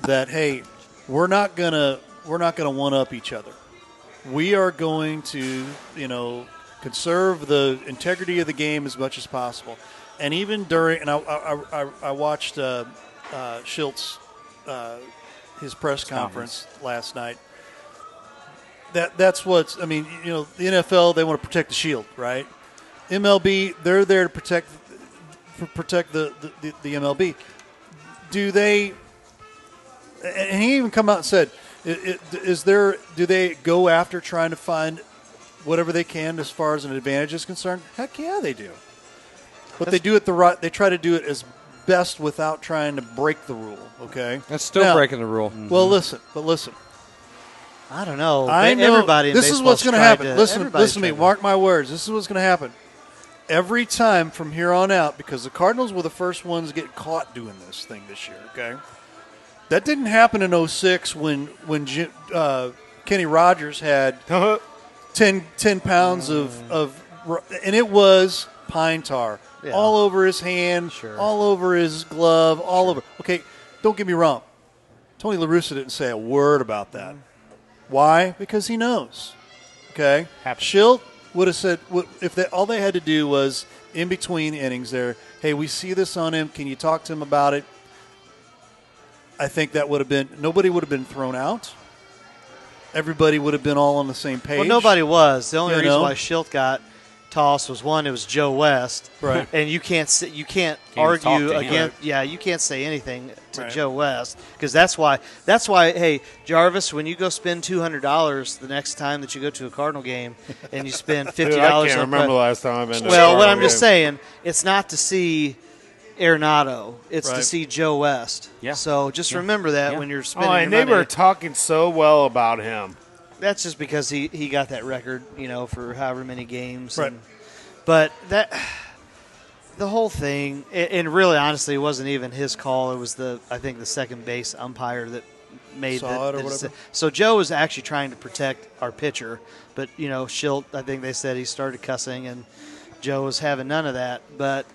that, hey, we're not gonna one up each other. We are going to conserve the integrity of the game as much as possible. And even during, and I watched Schilt's his press conference last night. That's what's. I mean, the NFL, they want to protect the shield, right? MLB, they're there to protect the MLB. Do they? And he even come out and said, do they go after trying to find whatever they can as far as an advantage is concerned? Heck yeah, they do. But they do it they try to do it as best without trying to break the rule, okay? That's still breaking the rule. Well, listen. I don't know. I know. Everybody in this is baseball's what's going to tried happen. to- Listen everybody's to me. tried to- Mark my words. This is what's going to happen. Every time from here on out, because the Cardinals were the first ones to get caught doing this thing this year, okay? That didn't happen in 06 when Kenny Rogers had 10 pounds of and it was pine tar all over his hand, all over his glove, all over. Okay, don't get me wrong. Tony La Russa didn't say a word about that. Why? Because he knows. Okay? Schilt would have said, if all they had to do was in between innings there, hey, we see this on him. Can you talk to him about it? I think that would have been, nobody would have been thrown out. everybody would have been all on the same page. Well, nobody was. The only You reason know? why Schilt got tossed was one, it was Joe West, Right. And you can't talk argue to him. against. Yeah, you can't say anything to Joe West because that's why. Hey, Jarvis, when you go spend $200 the next time that you go to a Cardinal game, and you spend $50, Dude, I can't remember the last time I've been to a Well, what Cardinal I'm just game. saying, it's not to see Arenado, it's to Right. see Joe West. Yeah. So just remember that when you're spending. Oh, your and they money. were talking so well about him. That's just because he got that record, for however many games. Right. But the whole thing, and really, honestly, it wasn't even his call. It was I think the second base umpire that made Saw it or the whatever. So Joe was actually trying to protect our pitcher, but Schilt, I think they said he started cussing, and Joe was having none of that. But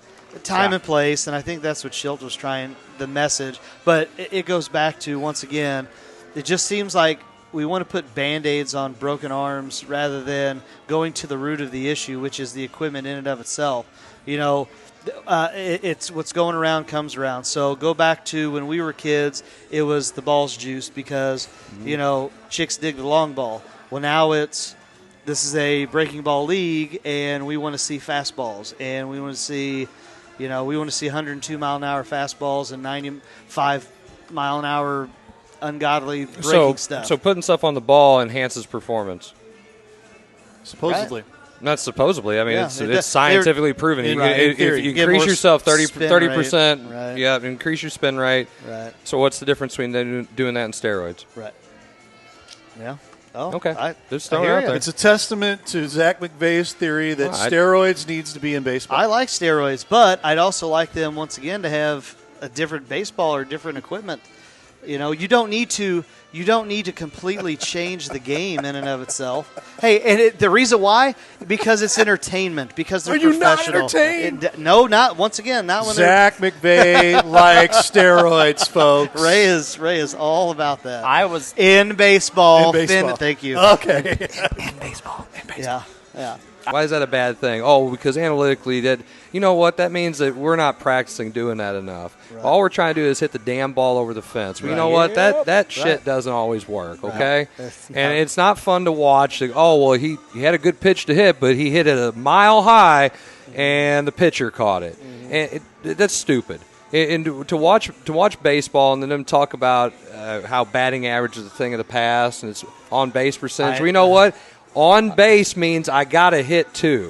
time and place, and I think that's what Schilt was trying, the message. But it goes back to, once again, it just seems like we want to put Band-Aids on broken arms rather than going to the root of the issue, which is the equipment in and of itself. It's what's going around comes around. So go back to when we were kids, it was the ball's juice because, chicks dig the long ball. Well, now this is a breaking ball league, and we want to see fastballs, and we want to see, 102-mile-an-hour fastballs and 95-mile-an-hour ungodly breaking stuff. So putting stuff on the ball enhances performance. Supposedly. Not supposedly. I mean, Yeah, it's scientifically proven. If you Get increase more yourself 30%, right. yeah, increase your spin rate. Right. So what's the difference between them doing that and steroids? Right. Yeah. Oh, Okay. Just I throwing it hear out ya. there. It's a testament to Zach McVay's theory that All right. steroids needs to be in baseball. I like steroids, but I'd also like them, once again, to have a different baseball or different equipment. You don't need to completely change the game in and of itself. Hey, and the reason why? Because it's entertainment. Because they're Are you not professional. entertained? No, not once again. Not when Zach McVay likes steroids, folks. Ray is all about that. I was in baseball. In baseball. Finn, thank you. Okay. in baseball. Yeah. Why is that a bad thing? Oh, because analytically, that that means that we're not practicing doing that enough. Right. All we're trying to do is hit the damn ball over the fence. Well, you know what? That shit doesn't always work. Okay, and it's not fun to watch. He had a good pitch to hit, but he hit it a mile high, and the pitcher caught it. And that's stupid. And to watch baseball and then them talk about how batting average is a thing of the past and it's on base percentage. Well, you know what? On base means I got to hit too.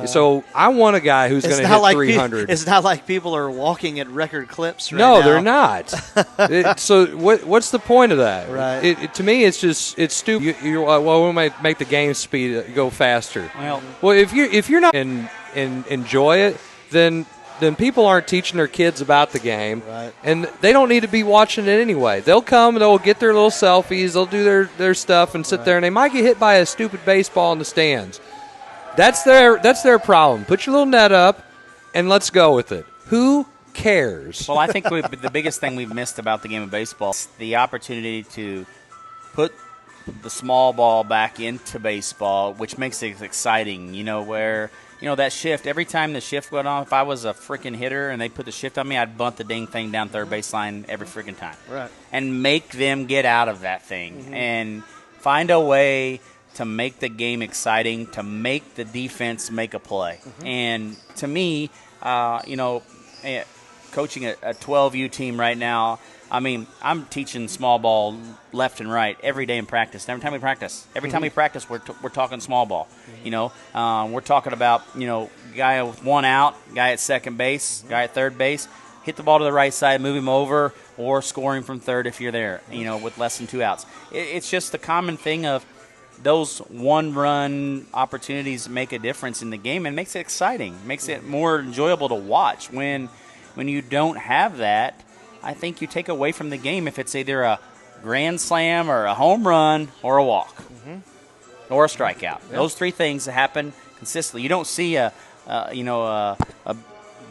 So I want a guy who's going to hit 300. It's not like people are walking at record clips right No, now. they're not. So what's the point of that? Right. To me, it's stupid. We might make the game speed go faster. Well, if you're not and enjoy it, then people aren't teaching their kids about the game, right. And they don't need to be watching it anyway. They'll come, they'll get their little selfies, they'll do their stuff and sit there, and they might get hit by a stupid baseball in the stands. That's their problem. Put your little net up, and let's go with it. Who cares? Well, I think the biggest thing we've missed about the game of baseball is the opportunity to put the small ball back into baseball, which makes it exciting, where – that shift, every time the shift went on, if I was a freaking hitter and they put the shift on me, I'd bunt the dang thing down third baseline every freaking time. Right. And make them get out of that thing and find a way to make the game exciting, to make the defense make a play. And to me, coaching a 12U team right now, I mean, I'm teaching small ball left and right every day in practice. Every time we practice, we're talking small ball. We're talking about guy with one out, guy at second base, guy at third base. Hit the ball to the right side, move him over, or scoring from third if you're there. With less than 2 outs. It's just the common thing of those one-run opportunities make a difference in the game and makes it exciting, makes it more enjoyable to watch. When you don't have that, I think you take away from the game if it's either a grand slam or a home run or a walk or a strikeout. Yep. Those three things happen consistently. You don't see a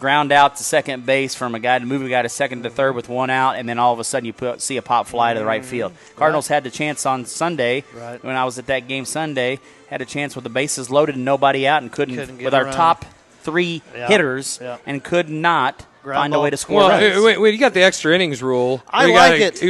ground out to second base from a guy to move a guy to second to third with one out, and then all of a sudden you see a pop fly to the right field. Cardinals had the chance on Sunday when I was at that game Sunday, had a chance with the bases loaded and nobody out and couldn't with our top three hitters and could not find a way to score runs. You got the extra innings rule. I like it.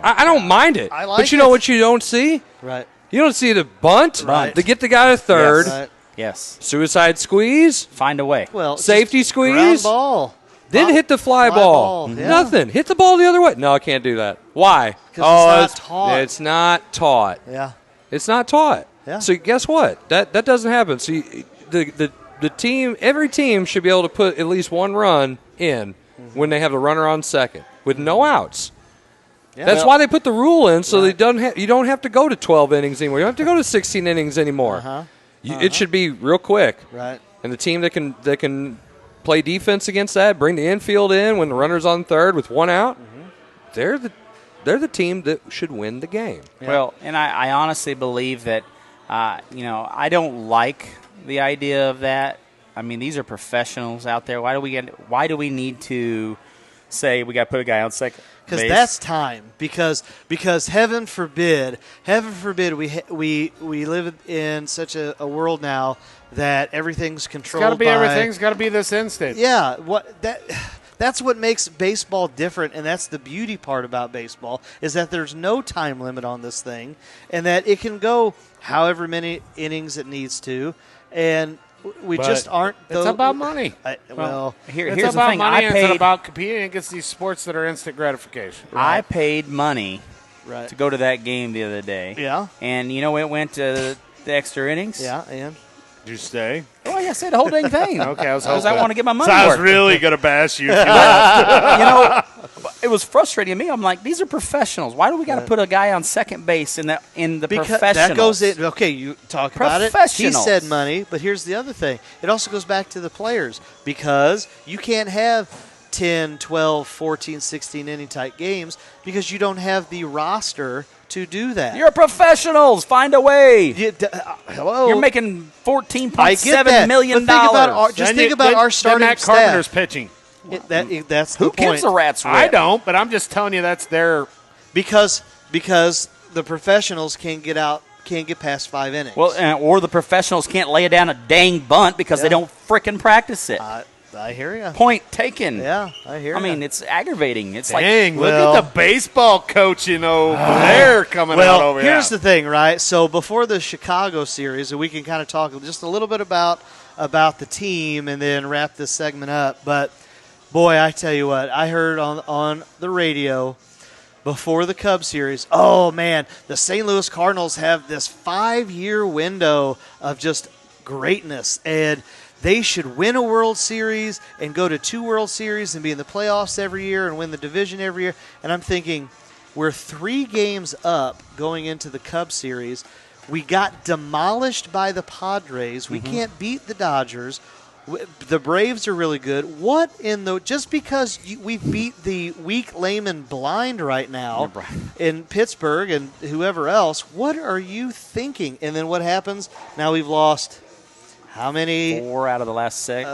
I don't mind it. I like but you know what you don't see? Right. You don't see the bunt. To get the guy to third. Yes. Yes. Suicide squeeze. Find a way. Well, safety squeeze. Ground ball. Didn't hit the fly ball. Yeah. Nothing. Hit the ball the other way. No, I can't do that. Why? Because it's not taught. It's not taught. Yeah. It's not taught. Yeah. So guess what? That doesn't happen. See, the team, every team should be able to put at least one run in when they have a runner on second with no outs. Yeah. That's why they put the rule in, so you don't have to go to 12 innings anymore. You don't have to go to 16 innings anymore. It should be real quick. Right. And the team that can play defense against that, bring the infield in when the runner's on third with one out, they're the team that should win the game. Yeah. Well, and I honestly believe that, I don't like the idea of that. I mean, these are professionals out there. Why do we need to say we got to put a guy on second? Because that's time. Because heaven forbid we live in such a world now that everything's controlled. It's got to be by, everything's got to be this instant. Yeah. That's what makes baseball different, and that's the beauty part about baseball is that there's no time limit on this thing, and that it can go however many innings it needs to, and we just aren't. It's about money. Here's it's the about thing. money. It's about competing against these sports that are instant gratification. I paid money to go to that game the other day. Yeah. And it went to the extra innings. Yeah, and did you stay? Oh, yeah, I said the whole dang thing. Okay, I was because hoping. I want to get my money So I was worth. really gonna bash you. It was frustrating to me. I'm like, these are professionals. Why do we got to put a guy on second base in the professionals? That goes in. Okay, you talk about it. He Professionals. said money, but here's the other thing. It also goes back to the players because you can't have 10, 12, 14, 16 inning type games because you don't have the roster to do that. You're professionals. Find a way. Hello. You're making I get $14.7 that. million. But think about our starting Matt staff. Carpenter's pitching. That's Who the point. gives a rat's I rip? don't, but I'm just telling you that's their. Because the professionals can't get past 5 innings. Well, or the professionals can't lay down a dang bunt because they don't frickin' practice it. I hear you. Point taken. Yeah, I hear you. I mean, it's aggravating. It's Dang, like, look at the baseball coaching over there coming out over here's here. the thing, right? So before the Chicago series, and we can kind of talk just a little bit about the team and then wrap this segment up. But, boy, I tell you what, I heard on the radio before the Cubs series, oh, man, the St. Louis Cardinals have this 5-year window of just greatness, and they should win a World Series and go to 2 World Series and be in the playoffs every year and win the division every year. And I'm thinking, we're 3 games up going into the Cubs series. We got demolished by the Padres. We can't beat the Dodgers. The Braves are really good. What in the – just because we beat the weak, lame, and blind right now in Pittsburgh and whoever else, what are you thinking? And then what happens? Now we've lost – how many? 4 out of the last 6.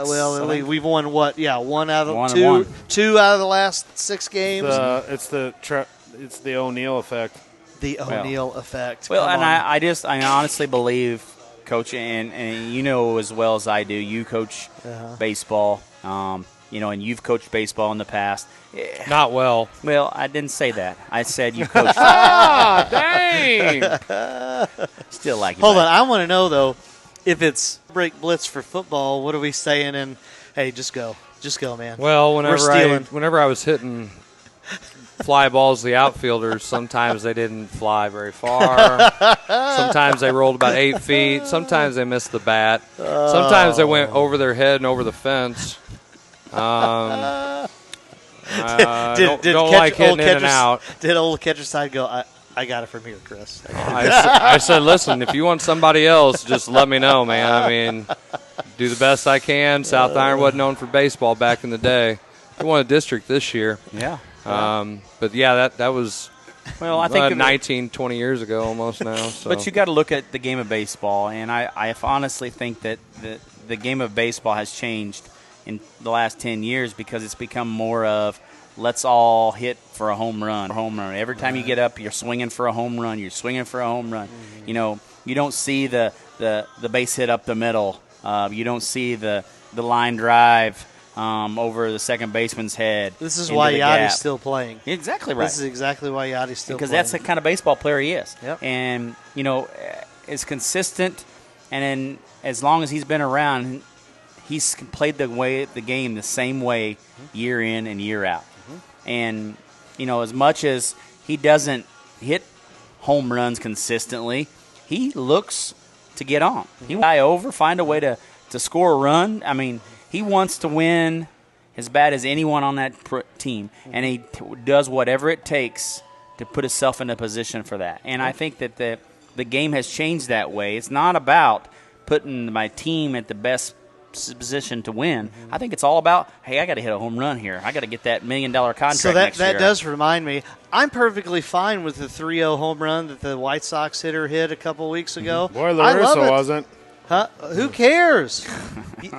We've won what? Yeah, 1 out of One and 2. one. 2 out of the last 6 games. It's the O'Neal effect. The O'Neal effect. Well, Come and on. I honestly believe, Coach, and you know as well as I do, you coach baseball, and you've coached baseball in the past. Not well. Well, I didn't say that. I said you coached. Dang! Still like you. Hold on. I want to know, though, if it's break blitz for football, what are we saying? And, hey, just go. Just go, man. Well, We're stealing. whenever I was hitting fly balls to the outfielders, sometimes they didn't fly very far. Sometimes they rolled about 8 feet. Sometimes they missed the bat. Sometimes they went over their head and over the fence. Don't like hitting in and out. Did old catcher side go, I got it from here, Chris. I said, listen, if you want somebody else, just let me know, man. I mean, do the best I can. South Iron wasn't known for baseball back in the day. We won a district this year. Yeah. But, yeah, that was I think 19, 20 years ago almost now. So. But you got to look at the game of baseball, and I honestly think that the game of baseball has changed in the last 10 years because it's become more of let's all hit for a home run. Every time you get up, you're swinging for a home run. You're swinging for a home run. Mm-hmm. You don't see the base hit up the middle. You don't see the line drive over the second baseman's head. This is into why the Yachty's gap. still playing. Exactly right. This is exactly why Yachty's still because playing. that's the kind of baseball player he is. Yep. And, is consistent, and then as long as he's been around, he's played the game the same way year in and year out. And, as much as he doesn't hit home runs consistently, he looks to get on. He will over, find a way to score a run. I mean, he wants to win as bad as anyone on that team, and he does whatever it takes to put himself in a position for that. And I think that the game has changed that way. It's not about putting my team at the best position to win. I think it's all about, hey, I got to hit a home run here. I got to get that $1 million contract so next year. that does remind me. I'm perfectly fine with the 3-0 home run that the White Sox hitter hit a couple weeks ago. Boy, LaRusso wasn't. Huh? Who cares?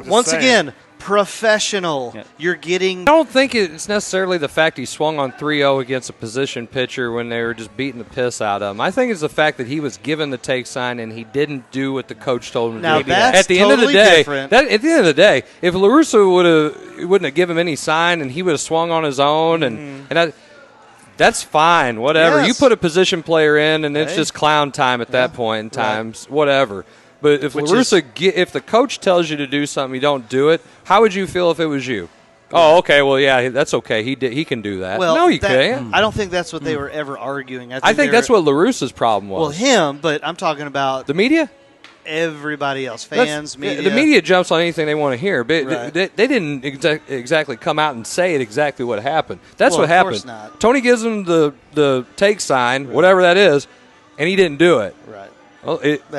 Once again, professional. Yeah. You're getting. I don't think it's necessarily the fact he swung on 3-0 against a position pitcher when they were just beating the piss out of him. I think it's the fact that he was given the take sign and he didn't do what the coach told him to do. Now that's at the totally end of the day, different. at the end of the day, if LaRusso wouldn't have given him any sign and he would have swung on his own and that's fine, whatever. Yes. You put a position player in and it's Hey. just clown time at that point in times, whatever. But if if the coach tells you to do something, you don't do it. How would you feel if it was you? Oh, okay. Well, yeah, that's okay. He can do that. Well, no, you can't. I don't think that's what they were ever arguing. I think that's what LaRusso's problem was. Well, him, but I'm talking about the media. Everybody else, fans, media. The media jumps on anything they want to hear, but Right. they didn't exactly come out and say it exactly what happened. That's Well, what of happened. course not. Tony gives him the take sign, whatever that is, and he didn't do it. Right. Well,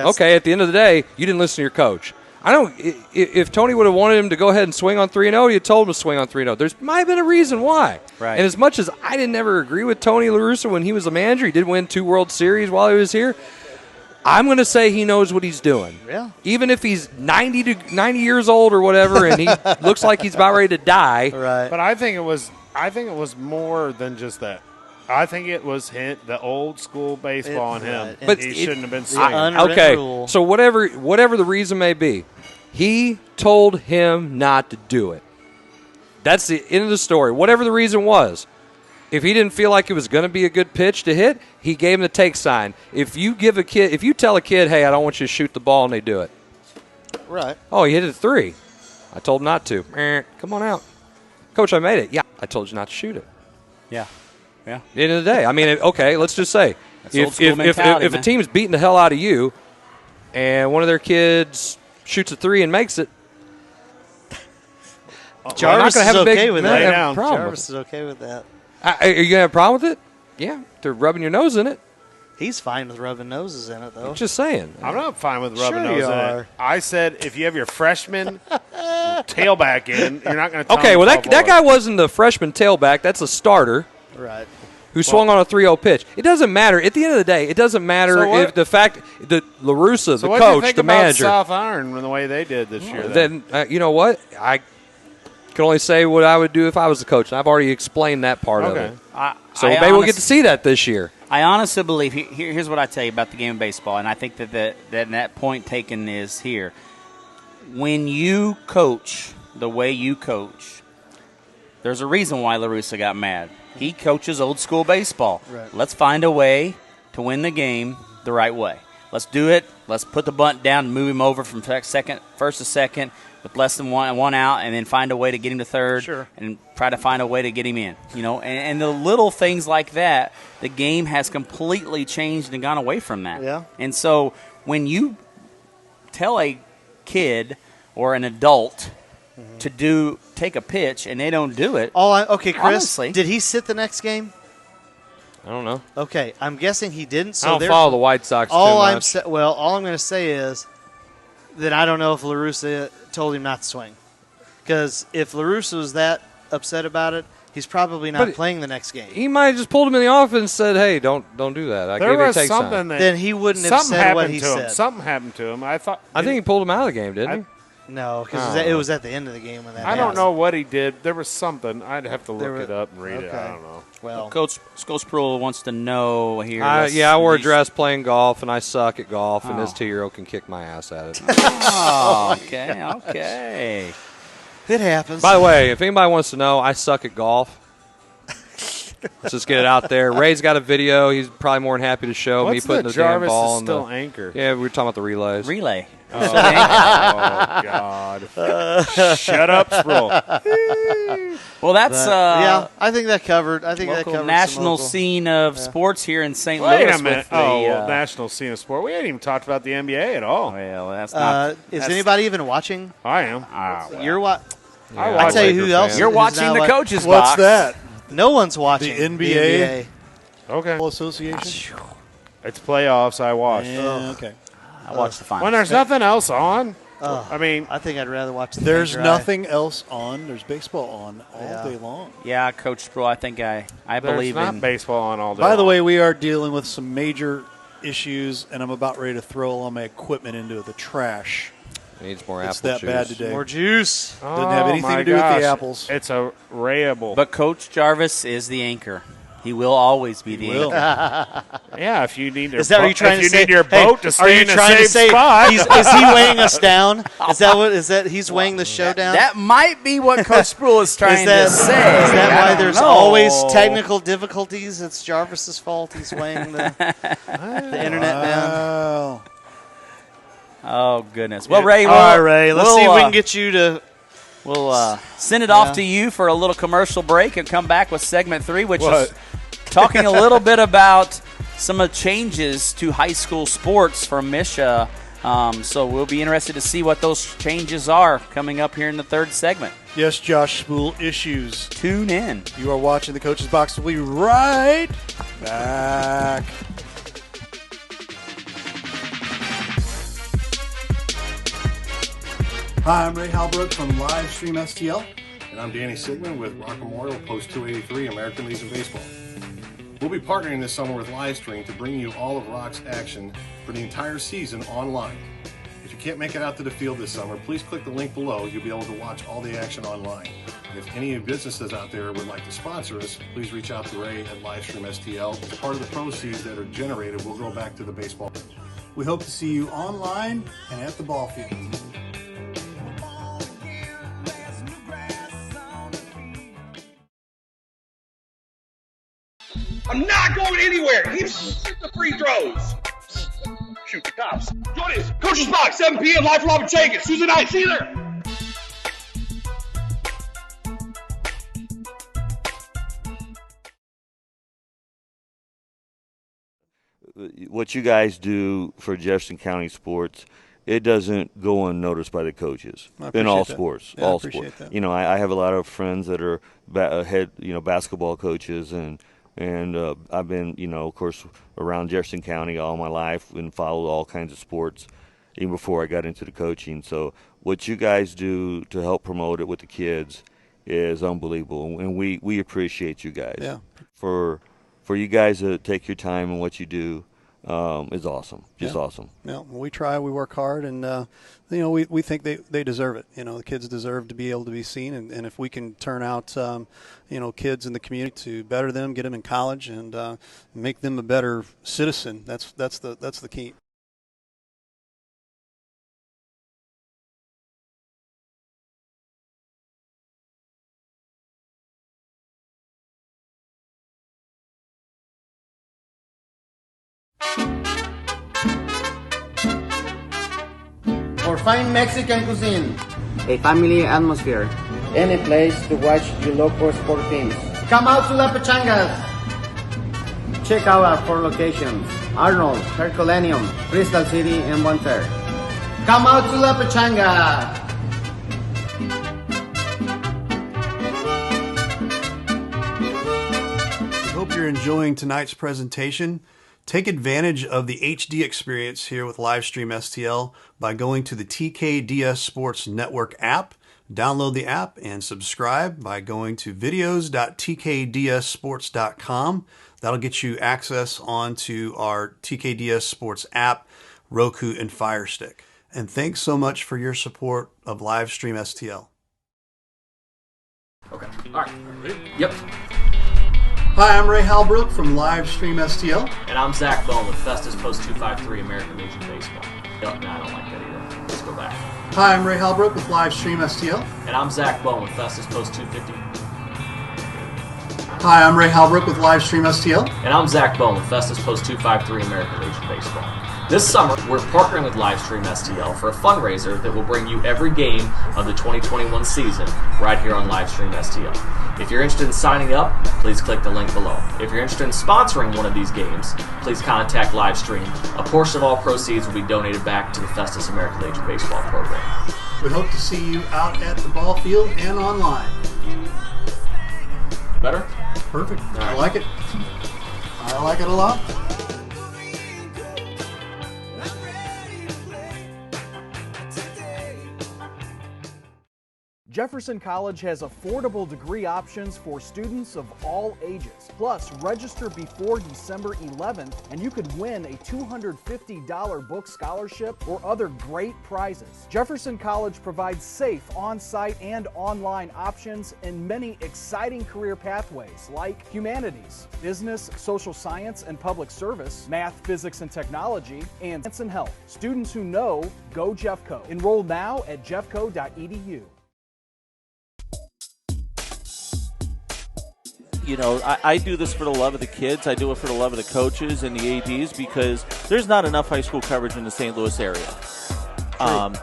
okay, at the end of the day, you didn't listen to your coach. If Tony would have wanted him to go ahead and swing on 3-0, you'd told him to swing on 3-0. There might have been a reason why. Right. And as much as I didn't ever agree with Tony La Russa when he was a manager, he did win 2 World Series while he was here. I'm going to say he knows what he's doing. Yeah. Even if he's 90 years old or whatever, and he looks like he's about ready to die. Right. But I think it was more than just that. I think it was the old school baseball on him. But he shouldn't have been swinging. Okay, so whatever the reason may be, he told him not to do it. That's the end of the story. Whatever the reason was, if he didn't feel like it was going to be a good pitch to hit, he gave him the take sign. If you tell a kid, hey, I don't want you to shoot the ball, and they do it. Right. Oh, he hit it 3. I told him not to. Come on out. Coach, I made it. Yeah, I told you not to shoot it. Yeah. Yeah. At the end of the day, I mean, okay, let's just say if a team's beating the hell out of you and one of their kids shoots a 3 and makes it, Jarvis is okay with that. Jarvis is okay with that. Are you going to have a problem with it? Yeah, they're rubbing your nose in it. He's fine with rubbing noses in it, though. Just saying. I'm not fine with rubbing Sure nose you in are. it. I said if you have your freshman tailback in, you're not going to tell Okay, him well, to that guy wasn't the freshman tailback. That's a starter. Right. Who swung on a 3-0 pitch. It doesn't matter. At the end of the day, it doesn't matter if the fact that La Russa, the what do you coach, think the about manager. South Iron and the way they did this year. Then, you know what? I can only say what I would do if I was the coach, and I've already explained that part of it. So maybe we'll get to see that this year. I honestly believe, here's what I tell you about the game of baseball, and I think that point taken is here. When you coach the way you coach, there's a reason why La Russa got mad. He coaches old school baseball. Right. Let's find a way to win the game the right way. Let's do it. Let's put the bunt down and move him over from first to second with less than one out, and then find a way to get him to third. Sure. And try to find a way to get him in. And the little things like that, the game has completely changed and gone away from that. Yeah. And so when you tell a kid or an adult to take a pitch and they don't do it. Okay, Chris, honestly, did he sit the next game? I don't know. Okay, I'm guessing he didn't. So I don't follow the White Sox all too much. All I'm going to say is that I don't know if La Russa told him not to swing. Because if La Russa was that upset about it, he's probably not playing the next game. He might have just pulled him in the office and said, hey, don't do that. I gave you a take sign. Then he wouldn't have said what he said. Something happened to him. I think he pulled him out of the game, didn't he? No, because it was at the end of the game when that I don't know what he did. There was something. I'd have to look it up and read it. I don't know. Well, Coach Sproul wants to know here. I wore a dress playing golf, and I suck at golf, and this 2-year-old can kick my ass at it. Oh, okay. It happens. By the way, if anybody wants to know, I suck at golf. Let's just get it out there. Ray's got a video. He's probably more than happy to show me putting the damn ball in the still anchor. Yeah, we were talking about the relays. Relay. Oh, God. Shut up, Sproul. Well, that's yeah. I think that covered. I think that local covered national some local. scene of sports here in St. Wait Louis. a minute. With the, national scene of sport. We ain't even talked about the NBA at all. Well, that's not. Is anybody even watching? I am. You're what? Yeah, I tell you who else. You're is watching now the like- coaches What's box. that? No one's watching The NBA? Okay. Association? It's playoffs. I watch. Yeah, okay. I watched the finals. When there's nothing else on, I mean, I think I'd rather watch the There's thing dry. nothing else on. There's baseball on all day long. Yeah, Coach Sproul, I think I believe there's not in. baseball on all day. By the long. way, we are dealing with some major issues, and I'm about ready to throw all my equipment into the trash. Needs more It's apple that juice. bad today. More juice. Doesn't have anything my to do with gosh. the apples. It's a rayable. But Coach Jarvis is the anchor. He will always be the will. anchor. Yeah, if you need your Is that what you're trying if to you say? need your Hey, boat to are stay you in the trying same to say spot. is he weighing us down? Is that what? Is that he's weighing the show down? That might be what Coach Sproul is trying that, to say. Is that I why don't there's know. always technical difficulties? It's Jarvis's fault. He's weighing the internet down. Wow. Oh goodness. Well, Ray. All right, Ray. Let's see if we can get you to. We'll send it off to you for a little commercial break and come back with segment 3, which What? is talking a little bit about some of the changes to high school sports for Misha. So we'll be interested to see what those changes are coming up here in the third segment. Yes, Josh Spool issues. Tune in. You are watching the Coach's Box. We'll be right back. Hi, I'm Ray Halbrook from Livestream STL. And I'm Danny Sigmund with Rock Memorial Post 283 American Legion Baseball. We'll be partnering this summer with Livestream to bring you all of Rock's action for the entire season online. If you can't make it out to the field this summer, please click the link below. You'll be able to watch all the action online. If any businesses out there would like to sponsor us, please reach out to Ray at Livestream STL. Part of the proceeds that are generated will go back to the baseball. We hope to see you online and at the ball field. I'm not going anywhere. Keep the free throws. Shoot the cops. Join us. Coach's Box, 7 p.m. live from Lopachanka. Tuesday night. See you there. What you guys do for Jefferson County sports, it doesn't go unnoticed by the coaches in all sports. Yeah, all I appreciate sports. that. You know, I have a lot of friends that are head, basketball coaches, and I've been, of course, around Jefferson County all my life and followed all kinds of sports, even before I got into the coaching. So what you guys do to help promote it with the kids is unbelievable, and we appreciate you guys. Yeah. For you guys to take your time and what you do is awesome. Just awesome. Yeah, we try, we work hard, and we think they deserve it. The kids deserve to be able to be seen, and if we can turn out kids in the community to better them, get them in college, and make them a better citizen, that's the key. For fine Mexican cuisine. A family atmosphere. Any place to watch your local sport teams. Come out to La Pachangas. Check out our 4 locations. Arnold, Herculaneum, Crystal City, and Bonter. Come out to La Pachanga. We hope you're enjoying tonight's presentation. Take advantage of the HD experience here with Livestream STL by going to the TKDS Sports Network app. Download the app and subscribe by going to videos.tkdssports.com. That'll get you access onto our TKDS Sports app, Roku, and Fire Stick. And thanks so much for your support of Livestream STL. Okay. All right. Yep. Hi, I'm Ray Halbrook from Livestream STL. And I'm Zach Bone with Festus Post 253 American Legion Baseball. Yep, no, I don't like that either. Let's go back. Hi, I'm Ray Halbrook with Livestream STL. And I'm Zach Bone with Festus Post 250. Hi, I'm Ray Halbrook with Livestream STL. And I'm Zach Bone with Festus Post 253 American Legion Baseball. This summer, we're partnering with Livestream STL for a fundraiser that will bring you every game of the 2021 season right here on Livestream STL. If you're interested in signing up, please click the link below. If you're interested in sponsoring one of these games, please contact Livestream. A portion of all proceeds will be donated back to the Festus American Legion Baseball program. We hope to see you out at the ball field and online. Better? Perfect. I like it. I like it a lot. Jefferson College has affordable degree options for students of all ages. Plus, register before December 11th and you could win a $250 book scholarship or other great prizes. Jefferson College provides safe on-site and online options and many exciting career pathways like humanities, business, social science and public service, math, physics and technology, and science and health. Students who know, go Jeffco. Enroll now at jeffco.edu. You know, I do this for the love of the kids. I do it for the love of the coaches and the ADs because there's not enough high school coverage in the St. Louis area.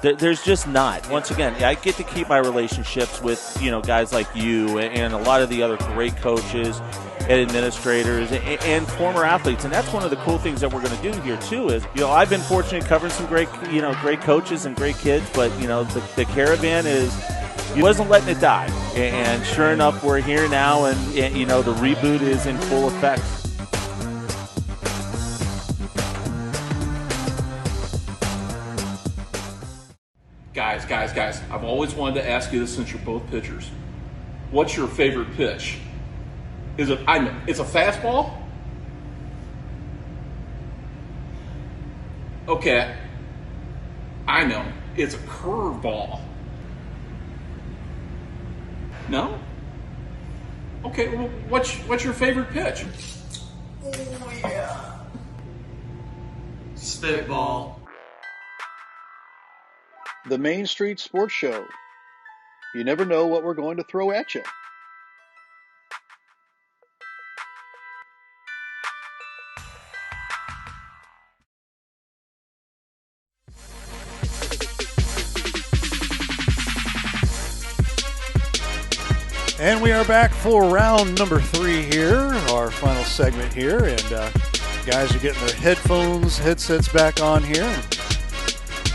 There's just not. Once again, I get to keep my relationships with, you know, guys like you and a lot of the other great coaches and administrators and former athletes. And that's one of the cool things that we're going to do here, too, is, you know, I've been fortunate covering some great coaches and great kids, but, you know, the caravan he wasn't letting it die. And sure enough, we're here now, and you know, the reboot is in full effect. Guys, I've always wanted to ask you this since you're both pitchers. What's your favorite pitch? It's a fastball? Okay. I know. It's a curveball. No? Okay, well, what's your favorite pitch? Oh, yeah. Spitball. The Main Street Sports Show. You never know what we're going to throw at you. And we are back for round number 3 here, our final segment here. And guys are getting their headsets back on here.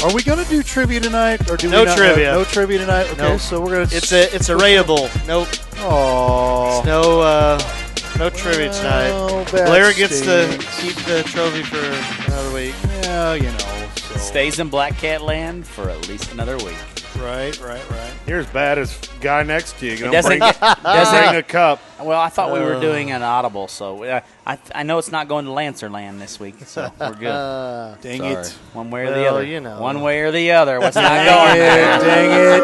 Are we going to do trivia tonight, or do we not? Trivia. No trivia tonight. Okay, nope. So we're going to. It's a rayable. Nope. Oh. No trivia tonight. Blair gets to keep the trophy for another week. Yeah, you know. So. Stays in Black Cat Land for at least another week. Right. You're as bad as guy next to you. It Doesn't bring a cup. Well, I thought we were doing an audible, so I know it's not going to Lancerland this week, so we're good. Dang it. One way or the other. You know. One way or the other. What's not going there? Dang it.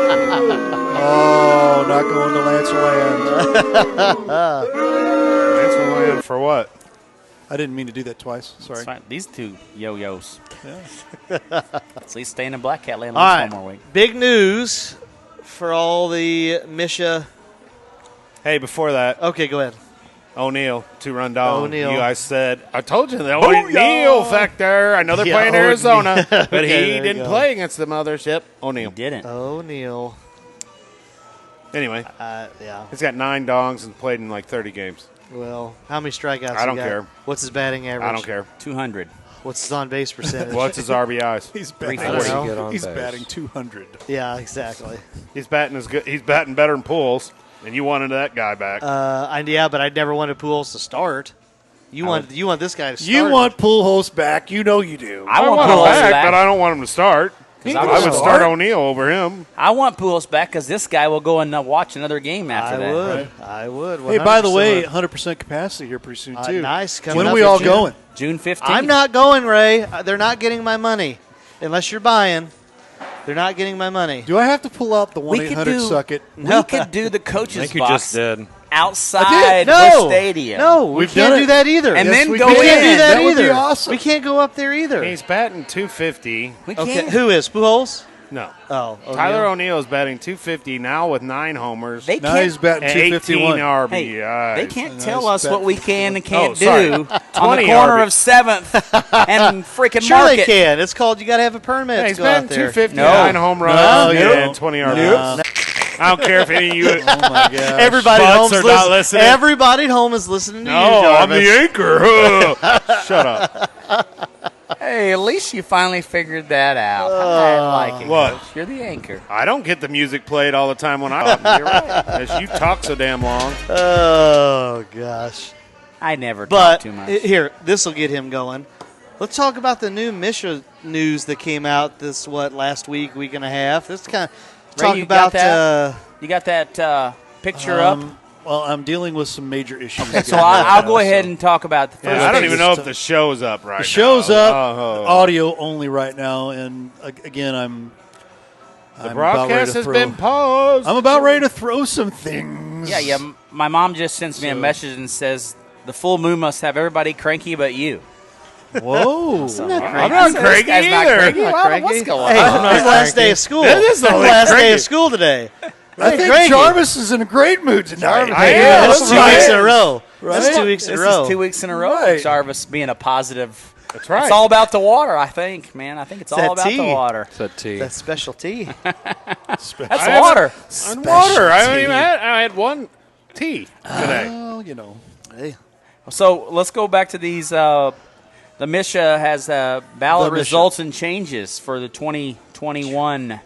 Oh, not going to Lancerland. Lancerland for what? I didn't mean to do that twice. Sorry. That's fine. These two yo-yos. Yeah. At least staying in Black Cat Land All right. one more week. Big news for all the Misha. Hey, before that. Okay, go ahead. O'Neal, 2-run dog. O'Neal. You guys said, I told you the O'Neal factor. I know they're playing Arizona, but Okay, he didn't play against the Mothers. Yep, O'Neal. Didn't. O'Neal. Anyway, yeah. He's got 9 dongs and played in like 30 games. Well, how many strikeouts? I don't he got? care. What's his batting average? I don't care. 200. What's his on-base percentage? What's his RBIs? He's batting. He's batting 200. Yeah, exactly. He's batting as good. He's batting better than Pujols, and you wanted that guy back. Yeah, but I never wanted Pujols to start. You want this guy to start. You want Pujols back. You know you do. I want him back, but I don't want him to start. I would start O'Neal over him. I want Pujols back because this guy will go and watch another game after that. I would. Hey, by the way, 100% capacity here pretty soon, too. Nice. When are we all going? June 15th. I'm not going, Ray. They're not getting my money. Unless you're buying, they're not getting my money. Do I have to pull out the 1-800-SUCK-IT? We could do the coaches I think you box just did. outside No. the stadium. No, we can't do that either. And Yes, then we go can. in. We can't do that That would either. be awesome. We can't go up there either. He's batting 250. We Okay, can't. who is Pujols? No. Oh, Tyler O'Neill is batting .250 now with 9 homers. They Now he's batting and 251. 18 RBIs. They can't Nice tell us bet. what we can and can't sorry. do on the 20 corner RB. of 7th and freaking Sure Market. they can. It's called you got to have a permit Yeah, to he's go out batting there. 250, No. 9 home runs, No. and 20 RBIs. I don't care if any of you Oh my gosh. Everybody at butts home's are not listening. Everybody at home is listening to you, No, I'm Jarvis. the anchor. Shut up. Hey, at least you finally figured that out. I like it. What? Coach. You're the anchor. I don't get the music played all the time when I'm You're right. As you talk so damn long. Oh, gosh. I never But talk too much. here, this will get him going. Let's talk about the new Misha news that came out last week and a half. Let's kind of talk you about got that? You got that picture up? Well, I'm dealing with some major issues. Okay, so again right I'll now, go ahead so- and talk about the first. Yeah, I don't thing. even know if the show's up right now. The show's up, Oh. audio only right now, and again, I'm The about ready broadcast to has throw- been paused. I'm about ready to throw some things. Yeah. My mom just sends me a message and says the full moon must have everybody cranky but you. Whoa. Isn't that crazy? I'm not cranky This guy's not either. cranky? Not Well, cranky. what's going Hey, on? it's last day of school. That is the It's only last day cranky. of school today. I think cranky. Jarvis is in a great mood tonight. I am. Yeah, that's That's 2 weeks in a right. row. Right? That's 2 weeks in a This row. is 2 weeks in a row. Right. Jarvis being a positive. That's right. It's all about the water, I think, man. I think it's all that about the tea. water. It's a T. That's special tea. That's I water. On water. I had one tea today. Well, you know. Hey. So let's go back to these. The Misha has ballot The Misha. results and changes for the 2021,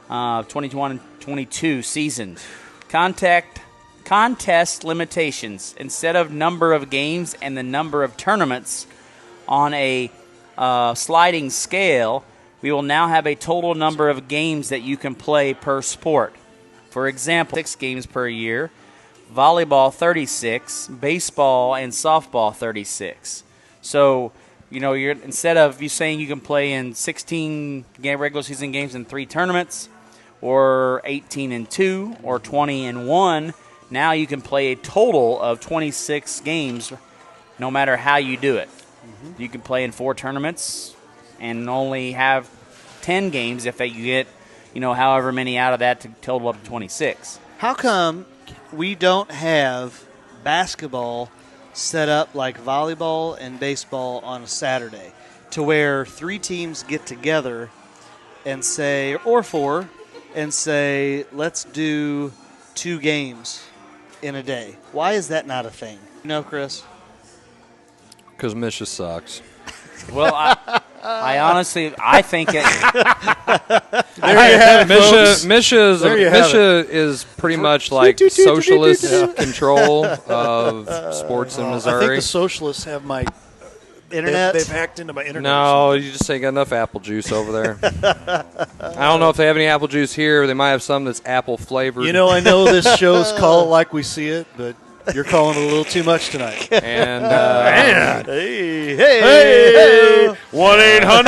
21-22 season. Contest limitations. Instead of number of games and the number of tournaments on a sliding scale, we will now have a total number of games that you can play per sport. For example, 6 games per year, volleyball 36, baseball and softball 36. So, you're instead of you saying you can play in 16 regular season games in 3 tournaments, or 18 and 2, or 20 and 1, now you can play a total of 26 games, no matter how you do it. Mm-hmm. You can play in 4 tournaments and only have 10 games if you get, however many out of that to total up to 26. How come we don't have basketball set up like volleyball and baseball on a Saturday to where 3 teams get together and say, or 4, and say, let's do 2 games in a day? Why is that not a thing? Chris? Because Misha sucks. Well, I honestly, I think it. There you have it, folks. Misha is pretty much like socialist control of sports in Missouri. I think the socialists have my internet. They've hacked into my internet. No, you just ain't got enough apple juice over there. I don't know if they have any apple juice here. They might have some that's apple flavored. I know this show's called Like We See It, but you're calling it a little too much tonight. And hey, 1-800.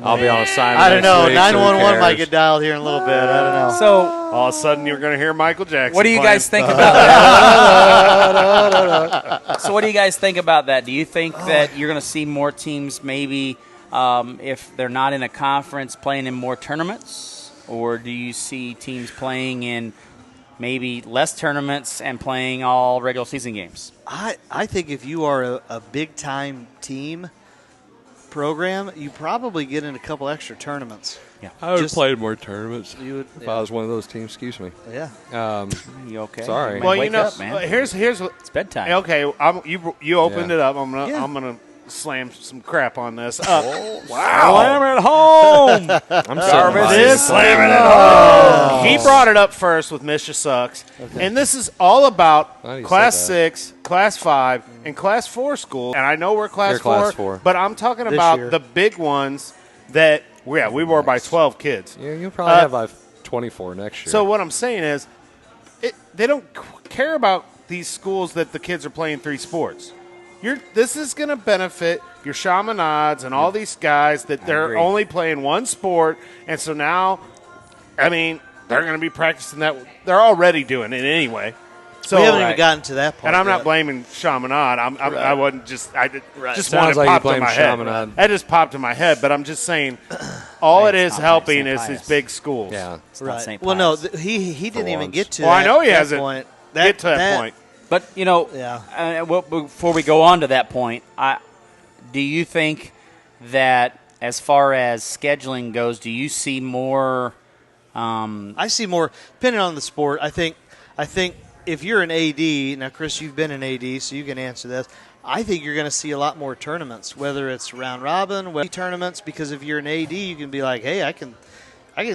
I'll be on assignment. I don't know. next week, so who 911 might cares? get dialed here in a little bit. I don't know. So all of a sudden, you're going to hear Michael Jackson. what do you playing. guys think about that? So what do you guys think about that? Do you think that you're going to see more teams maybe if they're not in a conference playing in more tournaments? Or do you see teams playing in maybe less tournaments and playing all regular season games? I think if you are a big-time team program, you probably get in a couple extra tournaments. Yeah, I would have played more tournaments if I was one of those teams. Excuse me. Yeah. You okay? Sorry. Well, Wake up, man. here's what It's bedtime. Okay, you opened Yeah. it up. I'm gonna slam some crap on this. Wow! Slam it home. I'm sorry. Slamming it home. He brought it up first with Misha Sucks, and this is all about Why do you Class say 6, Class 5, and Class 4 schools. And I know we're Class You're 4, Class 4. but I'm talking This about year. the big ones that we were by 12 kids. Yeah, you'll probably have like 24 next year. So what I'm saying is, they don't care about these schools that the kids are playing 3 sports. This is going to benefit your Chaminads and all these guys that they're agree. only playing 1 sport, and so now, they're going to be practicing that. They're already doing it anyway. So, we haven't even gotten to that part. And I'm yet. not blaming Chaminade. I wasn't just. I just Sounds wanted to like pop you to blame my head. Chaminade. That just popped in my head. But I'm just saying, all it is St. helping is Pius. these big schools. Yeah. It's not St. Well, no, Pius. he didn't even once. get to. Well, I know he that hasn't point. get to that point. But, Yeah. before we go on to that point, do you think that as far as scheduling goes, do you see more I see more, depending on the sport. I think if you're an AD, now, Chris, you've been an AD, so you can answer this. I think you're going to see a lot more tournaments, whether it's round robin, tournaments, because if you're an AD, you can be like, hey, I can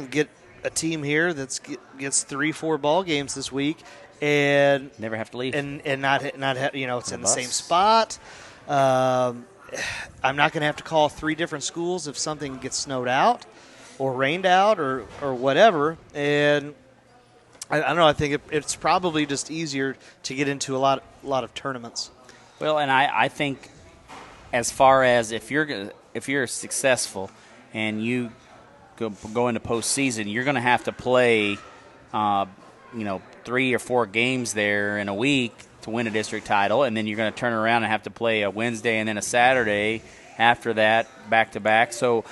get a team here that gets 3-4 ball games this week and never have to leave, and not have, it's in the bus. same spot. I'm not going to have to call 3 different schools if something gets snowed out or rained out or whatever. And I don't know. I think it's probably just easier to get into a lot of tournaments. Well, and I think as far as if you're successful and you go into postseason, you're going to have to play, 3 or 4 games there in a week to win a district title, and then you're going to turn around and have to play a Wednesday and then a Saturday after that, back to back. So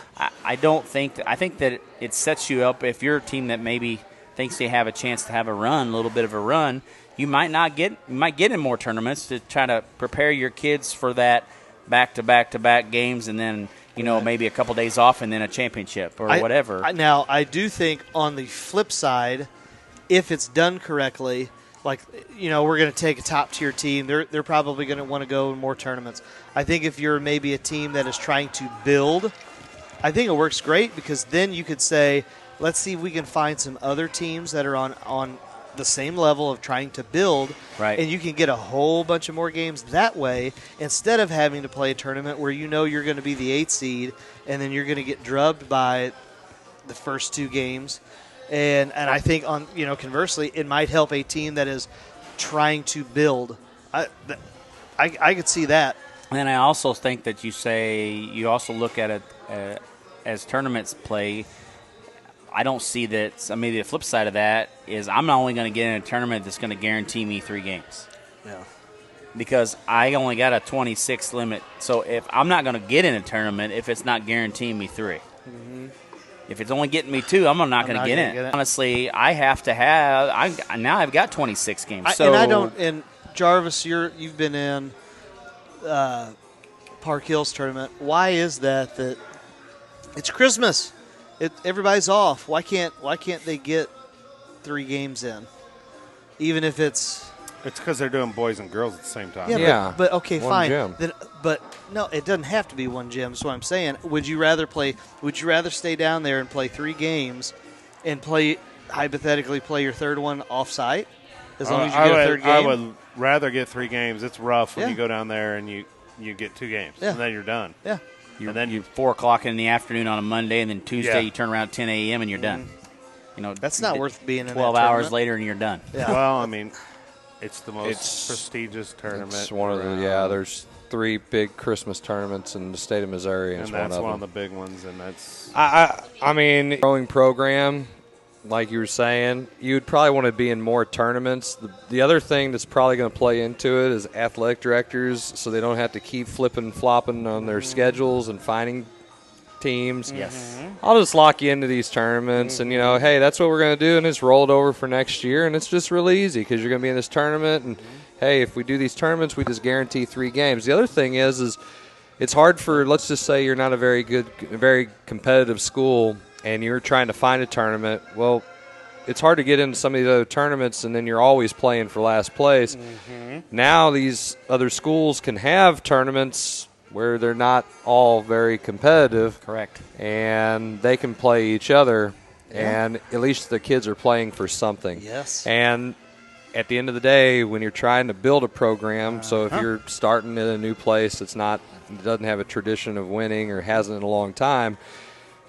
I think that it sets you up if you're a team that maybe thinks they have a chance to have a little bit of a run. You might get in more tournaments to try to prepare your kids for that back to back games, and then maybe a couple days off and then a championship or whatever. Now I do think on the flip side, if it's done correctly, like we're going to take a top tier team, they're probably going to want to go in more tournaments. I think if you're maybe a team that is trying to build, I think it works great because then you could say, let's see if we can find some other teams that are on the same level of trying to build, right? And you can get a whole bunch of more games that way instead of having to play a tournament where you're going to be the 8th seed and then you're going to get drubbed by the first 2 games. And I think conversely, it might help a team that is trying to build. I could see that. And I also think that you also look at it as tournaments play. I don't see that. So maybe the flip side of that is I'm not only going to get in a tournament that's going to guarantee me 3 games. Yeah. Because I only got a 26 limit. So if I'm not going to get in a tournament if it's not guaranteeing me 3. Mm-hmm. If it's only getting me 2, I'm not going to get in. Honestly, I have to have. Now I've got 26 games. And I don't. And Jarvis, you've been in Park Hills tournament. Why is that it's Christmas? Everybody's off. Why can't they get 3 games in, even if it's? It's because they're doing boys and girls at the same time. Yeah. But okay, one fine. Gym. But no, it doesn't have to be one gym. That's what I'm saying. Would you rather stay down there and play 3 games, and hypothetically play your 3rd one off-site, as long as you get a 3rd game? I would rather get 3 games. It's rough when you go down there and you get 2 games, and then you're done. Yeah. And then you 4:00 in the afternoon on a Monday, and then Tuesday you turn around at 10 a.m. and you're done. That's not worth being in 12 that hours tournament. later and you're done. Yeah. Well, I mean, it's the most prestigious tournament. It's one of the there's 3 big Christmas tournaments in the state of Missouri, and it's that's one one of of the big ones. And that's I mean, growing program, like you were saying, you'd probably want to be in more tournaments. The other thing that's probably going to play into it is athletic directors, so they don't have to keep flipping and flopping on their schedules and finding teams. Yes. I'll just lock you into these tournaments, and hey, that's what we're going to do, and just roll it over for next year, and it's just really easy because you're going to be in this tournament, and hey, if we do these tournaments, we just guarantee 3 games. The other thing is it's hard for, let's just say you're not a very competitive school, and you're trying to find a tournament. Well, it's hard to get into some of these other tournaments, and then you're always playing for last place. Mm-hmm. Now these other schools can have tournaments where they're not all very competitive. Correct. And they can play each other, and at least the kids are playing for something. Yes. And at the end of the day, when you're trying to build a program, so if you're starting in a new place that's doesn't have a tradition of winning or hasn't in a long time,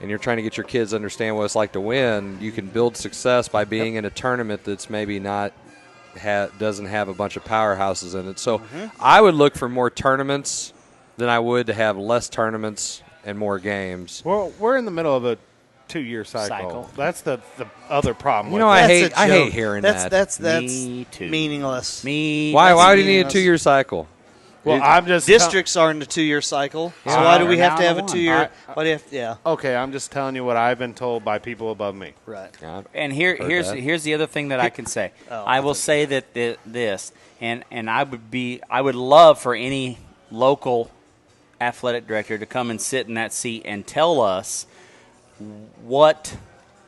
and you're trying to get your kids to understand what it's like to win, you can build success by being in a tournament that's maybe doesn't have a bunch of powerhouses in it. So I would look for more tournaments than I would to have less tournaments and more games. Well, we're in the middle of a 2-year cycle. That's the other problem. You know, I hate hearing that. That's Me too. meaningless. Why do you need a 2-year cycle? Well, I'm just districts are in a 2-year cycle. So why do we have to have a 2-year? Why do you have to, yeah. Okay, I'm just telling you what I've been told by people above me. Right. And here's the other thing that I can say. I will say that this, and I would love for any local athletic director to come and sit in that seat and tell us what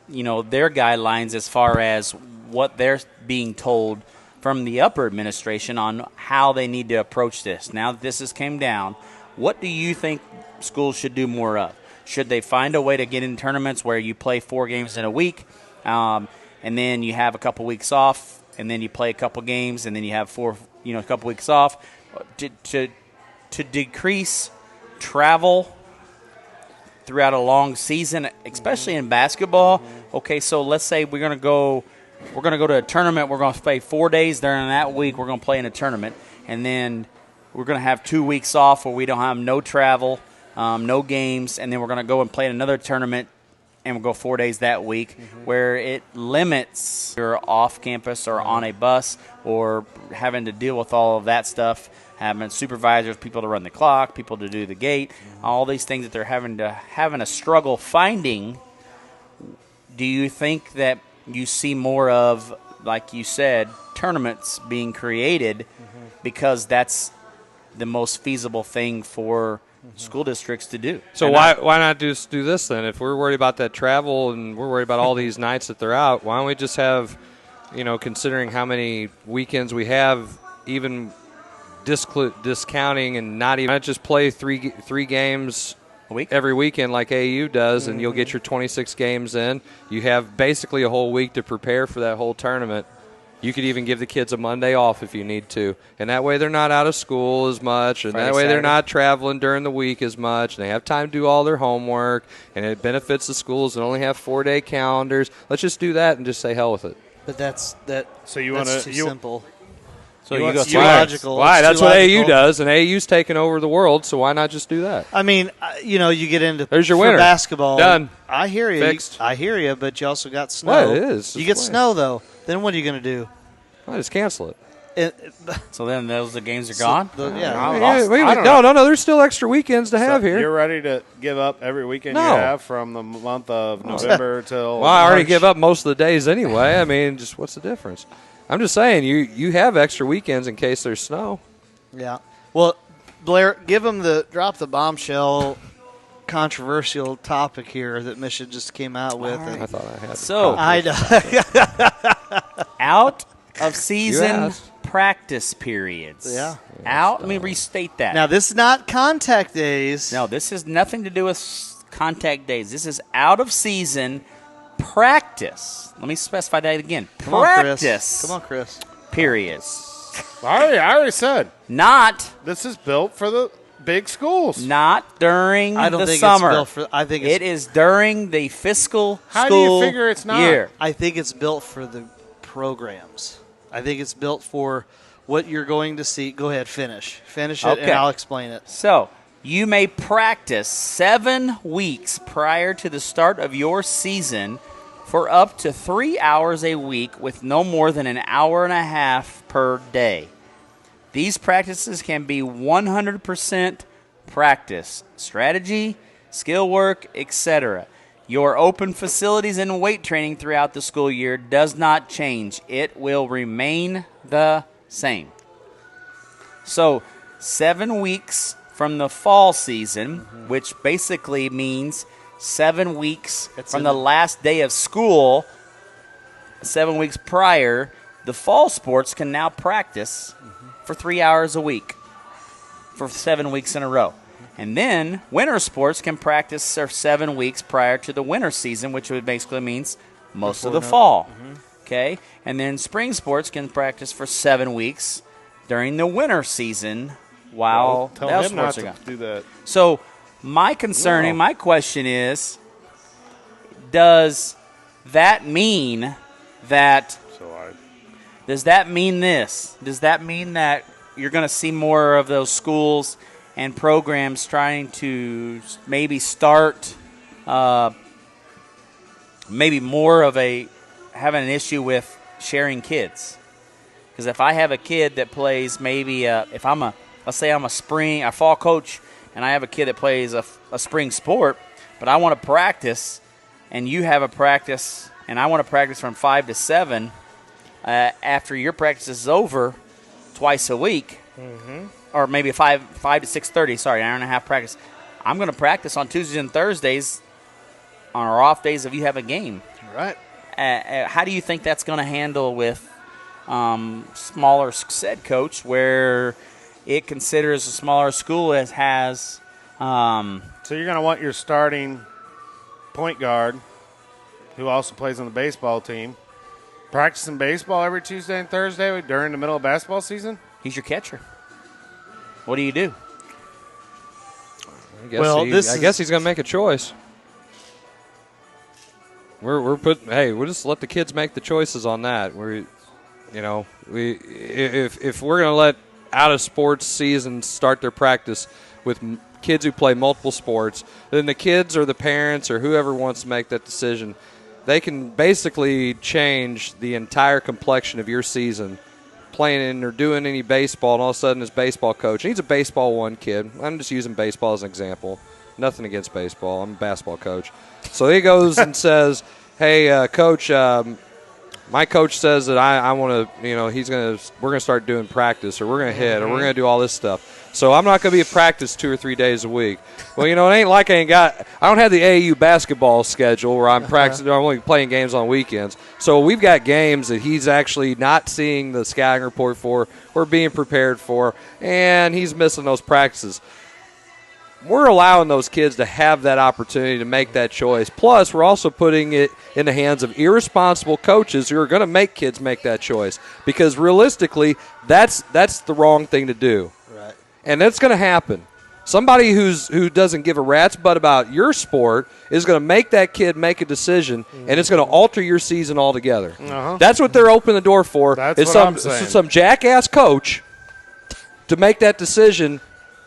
their guidelines as far as what they're being told from the upper administration on how they need to approach this. Now that this has came down, what do you think schools should do more of? Should they find a way to get in tournaments where you play 4 games in a week, and then you have a couple weeks off, and then you play a couple games, and then you have a couple weeks off, to decrease travel throughout a long season, especially in basketball? Okay, so let's say we're going to go to a tournament. We're going to play 4 days during that week. We're going to play in a tournament, and then we're going to have 2 weeks off where we don't have no travel, no games, and then we're going to go and play in another tournament, and we'll go 4 days that week, where it limits you're off campus or on a bus or having to deal with all of that stuff, having supervisors, people to run the clock, people to do the gate, all these things that they're having a struggle finding. Do you think that you see more of, like you said, tournaments being created because that's the most feasible thing for school districts to do? So why not just do this then? If we're worried about that travel and we're worried about all these nights that they're out, why don't we just have, considering how many weekends we have, even discounting and not just play three games a week every weekend like AU does, and you'll get your 26 games in. You have basically a whole week to prepare for that whole tournament. You could even give the kids a Monday off if you need to, and that way they're not out of school as much, and that way they're not traveling during the week as much, and they have time to do all their homework, and it benefits the schools that only have 4-day calendars. Let's just do that and just say hell with it. But that's too simple. So it's logical. Why? That's what AU does, and AU's taken over the world. So why not just do that? I mean, you get into there's your winner. Basketball. Done. I hear you. Fixed. I hear you, but you also got snow. Well, it is. You get snow though. Then what are you going to do? Well, just cancel it. So then those games are gone? No. There's still extra weekends to have here. You're ready to give up every weekend you have from the month of November till Well, I already give up most of the days anyway. I mean, just what's the difference? I'm just saying you have extra weekends in case there's snow. Yeah. Well, Blair, drop the bombshell controversial topic here that Michigan just came out with. Right. I thought I had. So I know. Out of season practice periods. Yeah. Let me restate that. Now, this is not contact days. No, this has nothing to do with contact days. This is out of season practice. Let me specify that again. Practice. Come on, Chris. Periods. I already said. Not. This is built for the big schools. Not during I don't the think summer. It's built for, I think it is during the fiscal How school do you figure it's not? year. I think it's built for the programs. I think it's built for what you're going to see. Go ahead, finish it, and I'll explain it. So, you may practice 7 weeks prior to the start of your season for up to 3 hours a week with no more than an hour and a half per day. These practices can be 100% practice, strategy, skill work, etc. Your open facilities and weight training throughout the school year does not change. It will remain the same. So, 7 weeks from the fall season, which basically means 7 weeks from the last day of school, 7 weeks prior, the fall sports can now practice for 3 hours a week for 7 weeks in a row. And then winter sports can practice for 7 weeks prior to the winter season, which would basically means most of the fall. Okay? And then spring sports can practice for 7 weeks during the winter season while tell those him not sports are to gone. do that. So my concern and my question is, does that mean that Does that mean this? Does that mean that you're going to see more of those schools and programs trying to maybe start maybe more of having an issue with sharing kids. Because if I have a kid that plays let's say I'm a fall coach and I have a kid that plays a spring sport, but I want to practice and you have a practice and I want to practice from 5 to 7 after your practice is over twice a week, or maybe 5 to 6:30, sorry, an hour and a half practice. I'm going to practice on Tuesdays and Thursdays on our off days if you have a game. Right. How do you think that's going to handle with smaller said coach where it considers a smaller school as has So you're going to want your starting point guard, who also plays on the baseball team, practicing baseball every Tuesday and Thursday during the middle of basketball season? He's your catcher. What do you do? I guess he's going to make a choice. We'll just let the kids make the choices on that. If we're going to let out of sports seasons start their practice with kids who play multiple sports, then the kids or the parents or whoever wants to make that decision, they can basically change the entire complexion of your season playing in or doing any baseball, and all of a sudden his baseball coach, he's a baseball 1 kid. I'm just using baseball as an example. Nothing against baseball. I'm a basketball coach. So he goes and says, hey, coach, my coach says that I want to, we're going to start doing practice, or we're going to hit, or we're going to do all this stuff. So I'm not going to be at practice 2 or 3 days a week. Well, it ain't like I don't have the AAU basketball schedule where I'm practicing. I'm only playing games on weekends. So we've got games that he's actually not seeing the scouting report for, or being prepared for, and he's missing those practices. We're allowing those kids to have that opportunity to make that choice. Plus, we're also putting it in the hands of irresponsible coaches who are going to make kids make that choice. Because realistically, that's the wrong thing to do. Right. And that's going to happen. Somebody who doesn't give a rat's butt about your sport is going to make that kid make a decision, and it's going to alter your season altogether. That's what they're opening the door for. That's is what I'm saying. Some jackass coach to make that decision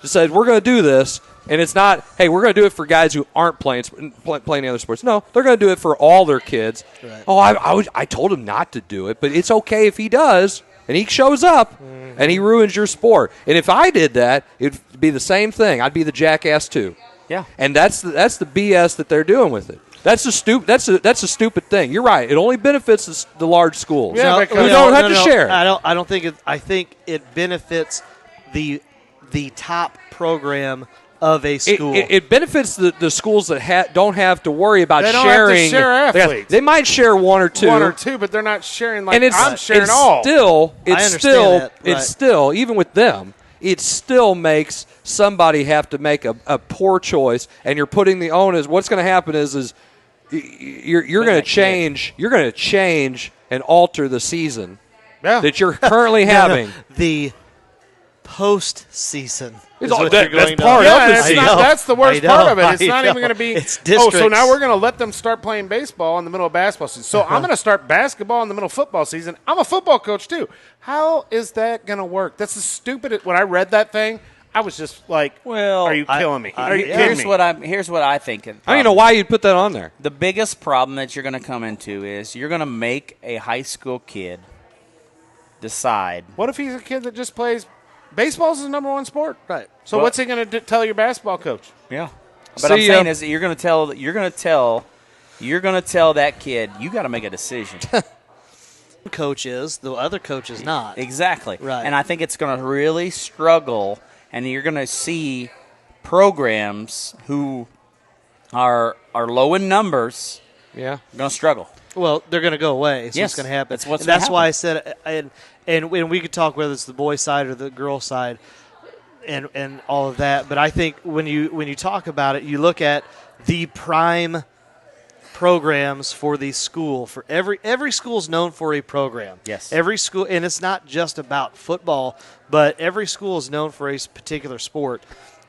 to say, we're going to do this. And it's not, hey, we're going to do it for guys who aren't playing the other sports. No, they're going to do it for all their kids. Right. Oh, I told him not to do it, but it's okay if he does, and he shows up, and he ruins your sport. And if I did that, it'd be the same thing. I'd be the jackass too. Yeah. And that's the BS that they're doing with it. That's a stupid thing. You're right. It only benefits the large schools. Yeah, who don't have to share. I don't think I think it benefits the top program of a school. It benefits the schools that don't have to worry about they don't sharing. Have to share athletes. They might share one or two, but they're not sharing and I'm sharing all. It's still, even with them, it still makes somebody have to make a poor choice, and you're putting the onus. What's going to happen is you're going to change. You're going to change and alter the season that you're currently having. The postseason. That's part of the season. That's the worst part of it. It's not even going to be. It's districts. So now we're going to let them start playing baseball in the middle of basketball season. So I'm going to start basketball in the middle of football season. I'm a football coach too. How is that going to work? That's the stupidest. When I read that thing, I was just like, "Well, are you killing me? Are you kidding me?" Here's what I think. I don't even know why you'd put that on there. The biggest problem that you're going to come into is you're going to make a high school kid decide. What if he's a kid that just plays? Baseball's his number 1 sport, right? So what's he going to tell your basketball coach? Yeah, but I'm saying is that you're going to tell that kid you got to make a decision. Coach is, the other coach is not. Exactly. Right. And I think it's going to really struggle, and you're going to see programs who are low in numbers. Yeah, going to struggle. Well, they're going to go away. So yes, what's going to happen? That's why I said, and we could talk whether it's the boys' side or the girls' side, and all of that. But I think when you talk about it, you look at the prime programs for the school. For every school is known for a program. Yes. Every school, and it's not just about football, but every school is known for a particular sport.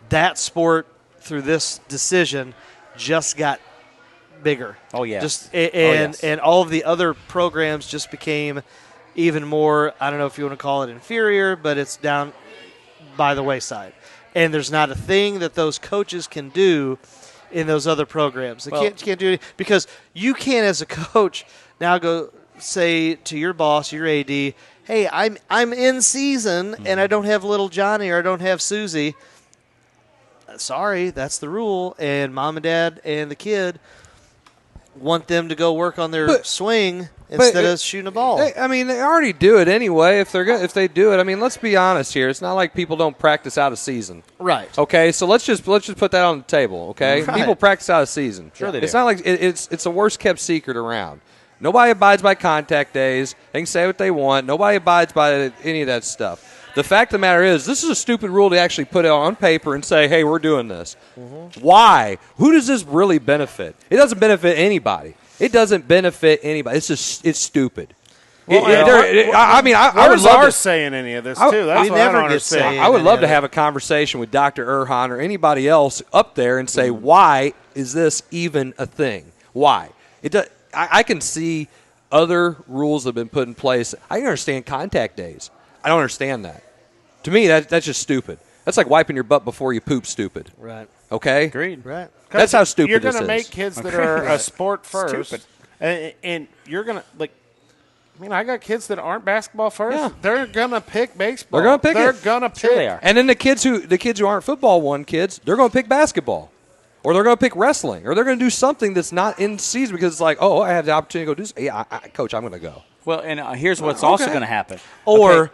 That sport, through this decision, just got bigger. Oh yeah. And all of the other programs just became even more, I don't know if you want to call it inferior, but it's down by the wayside. And there's not a thing that those coaches can do in those other programs. They Well- can't do it because you can't, as a coach, now go say to your boss, your AD, hey, I'm in season and I don't have little Johnny or I don't have Susie. Sorry, that's the rule. And mom and dad and the kid want them to go work on their swing instead of shooting a ball. I mean, they already do it anyway. If they do it, I mean, let's be honest here. It's not like people don't practice out of season, right? Okay, so let's just put that on the table. Okay, Right. people practice out of season. Sure they It's do. not like it's the worst kept secret around. Nobody abides by contact days. They can say what they want. Nobody abides by any of that stuff. The fact of the matter is, this is a stupid rule to actually put it on paper and say, hey, we're doing this. Why? Who does this really benefit? It doesn't benefit anybody. It doesn't benefit anybody. It's stupid. Well, I would where's love our to say in any of this, too? That's what I don't understand. I would love to have a conversation with Dr. Erhan or anybody else up there and say, why is this even a thing? Why? I can see other rules that have been put in place. I can understand contact days. I don't understand that. To me, that's just stupid. That's like wiping your butt before you poop stupid. Right. Okay? Agreed. Right. That's how stupid you're this gonna is. make kids that are a sport first. Stupid. And you're going to, like, I mean, I got kids that aren't basketball first. Yeah. They're going to pick baseball. They're going to pick They're it. going to pick. Sure they are. And then the kids who aren't football kids, they're going to pick basketball. Or they're going to pick wrestling. Or they're going to do something that's not in season because it's like, oh, I have the opportunity to go do this. Yeah, Coach, I'm going to go. Well, and here's what's also going to happen. Or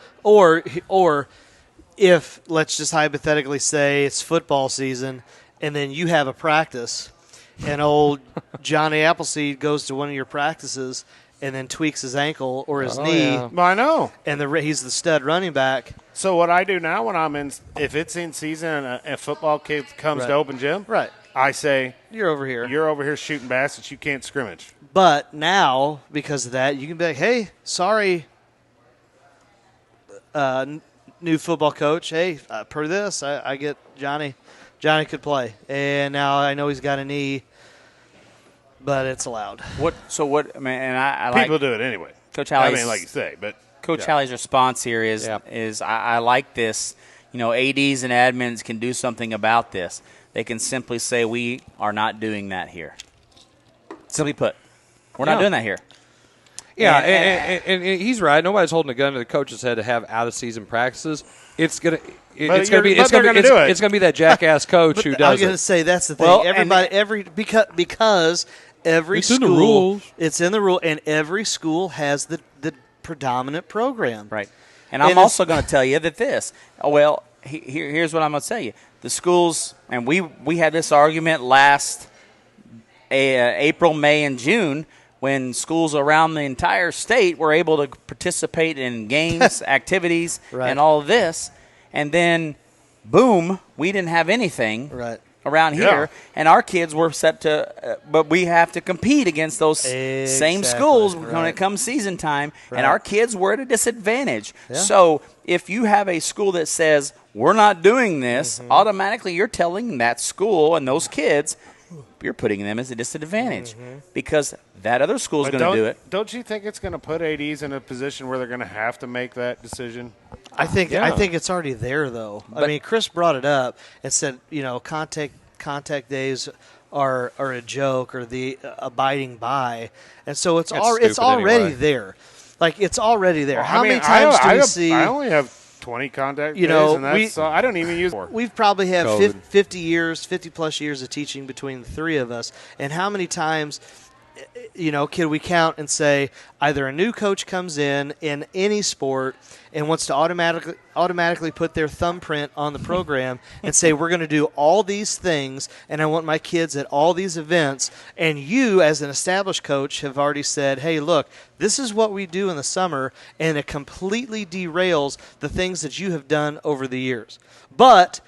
if, let's just hypothetically say it's football season and then you have a practice and old Johnny Appleseed goes to one of your practices and then tweaks his ankle or his knee. Yeah. I know. And he's the stud running back. So what I do now when I'm in, if it's in season and a football kid comes to open gym, right, I say, You're over here. You're over here shooting baskets. You can't scrimmage. But now, because of that, you can be like, hey, sorry, new football coach. Hey, per this, I get Johnny. Johnny could play. And now I know he's got a knee, but it's allowed. I mean, and I like people do it anyway. Coach Halley's, I mean, like you say, but Coach Halley's response here is I like this. You know, ADs and admins can do something about this. They can simply say, we are not doing that here. Simply put, we're not doing that here. Yeah, and he's right. Nobody's holding a gun to the coach's head to have out-of-season practices. It's gonna be that jackass coach who does it. I was going to say that's the thing. Well, because every it's in school, the rules. It's in the rule, and every school has the predominant program. Right. And I'm also going to tell you that here's what I'm going to tell you. The schools, and we had this argument last April, May, and June when schools around the entire state were able to participate in games, activities, and all of this. And then, boom, we didn't have anything around here. And our kids were set to but we have to compete against those same schools when it comes season time. And our kids were at a disadvantage. Yeah. So if you have a school that says, we're not doing this, automatically you're telling that school and those kids, you're putting them as a disadvantage because that other school is going to do it. Don't you think it's going to put ADs in a position where they're going to have to make that decision? I think it's already there, though. I mean, Chris brought it up and said, contact days are a joke or the abiding by, and so it's already there. Like it's already there. How many times do we see? I only have 20 contact days, and that's I don't even use more. We've probably had 50 plus years of teaching between the three of us, and how many times, can we count and say either a new coach comes in any sport and wants to automatically put their thumbprint on the program and say we're going to do all these things and I want my kids at all these events, and you as an established coach have already said, hey, look, this is what we do in the summer, and it completely derails the things that you have done over the years. But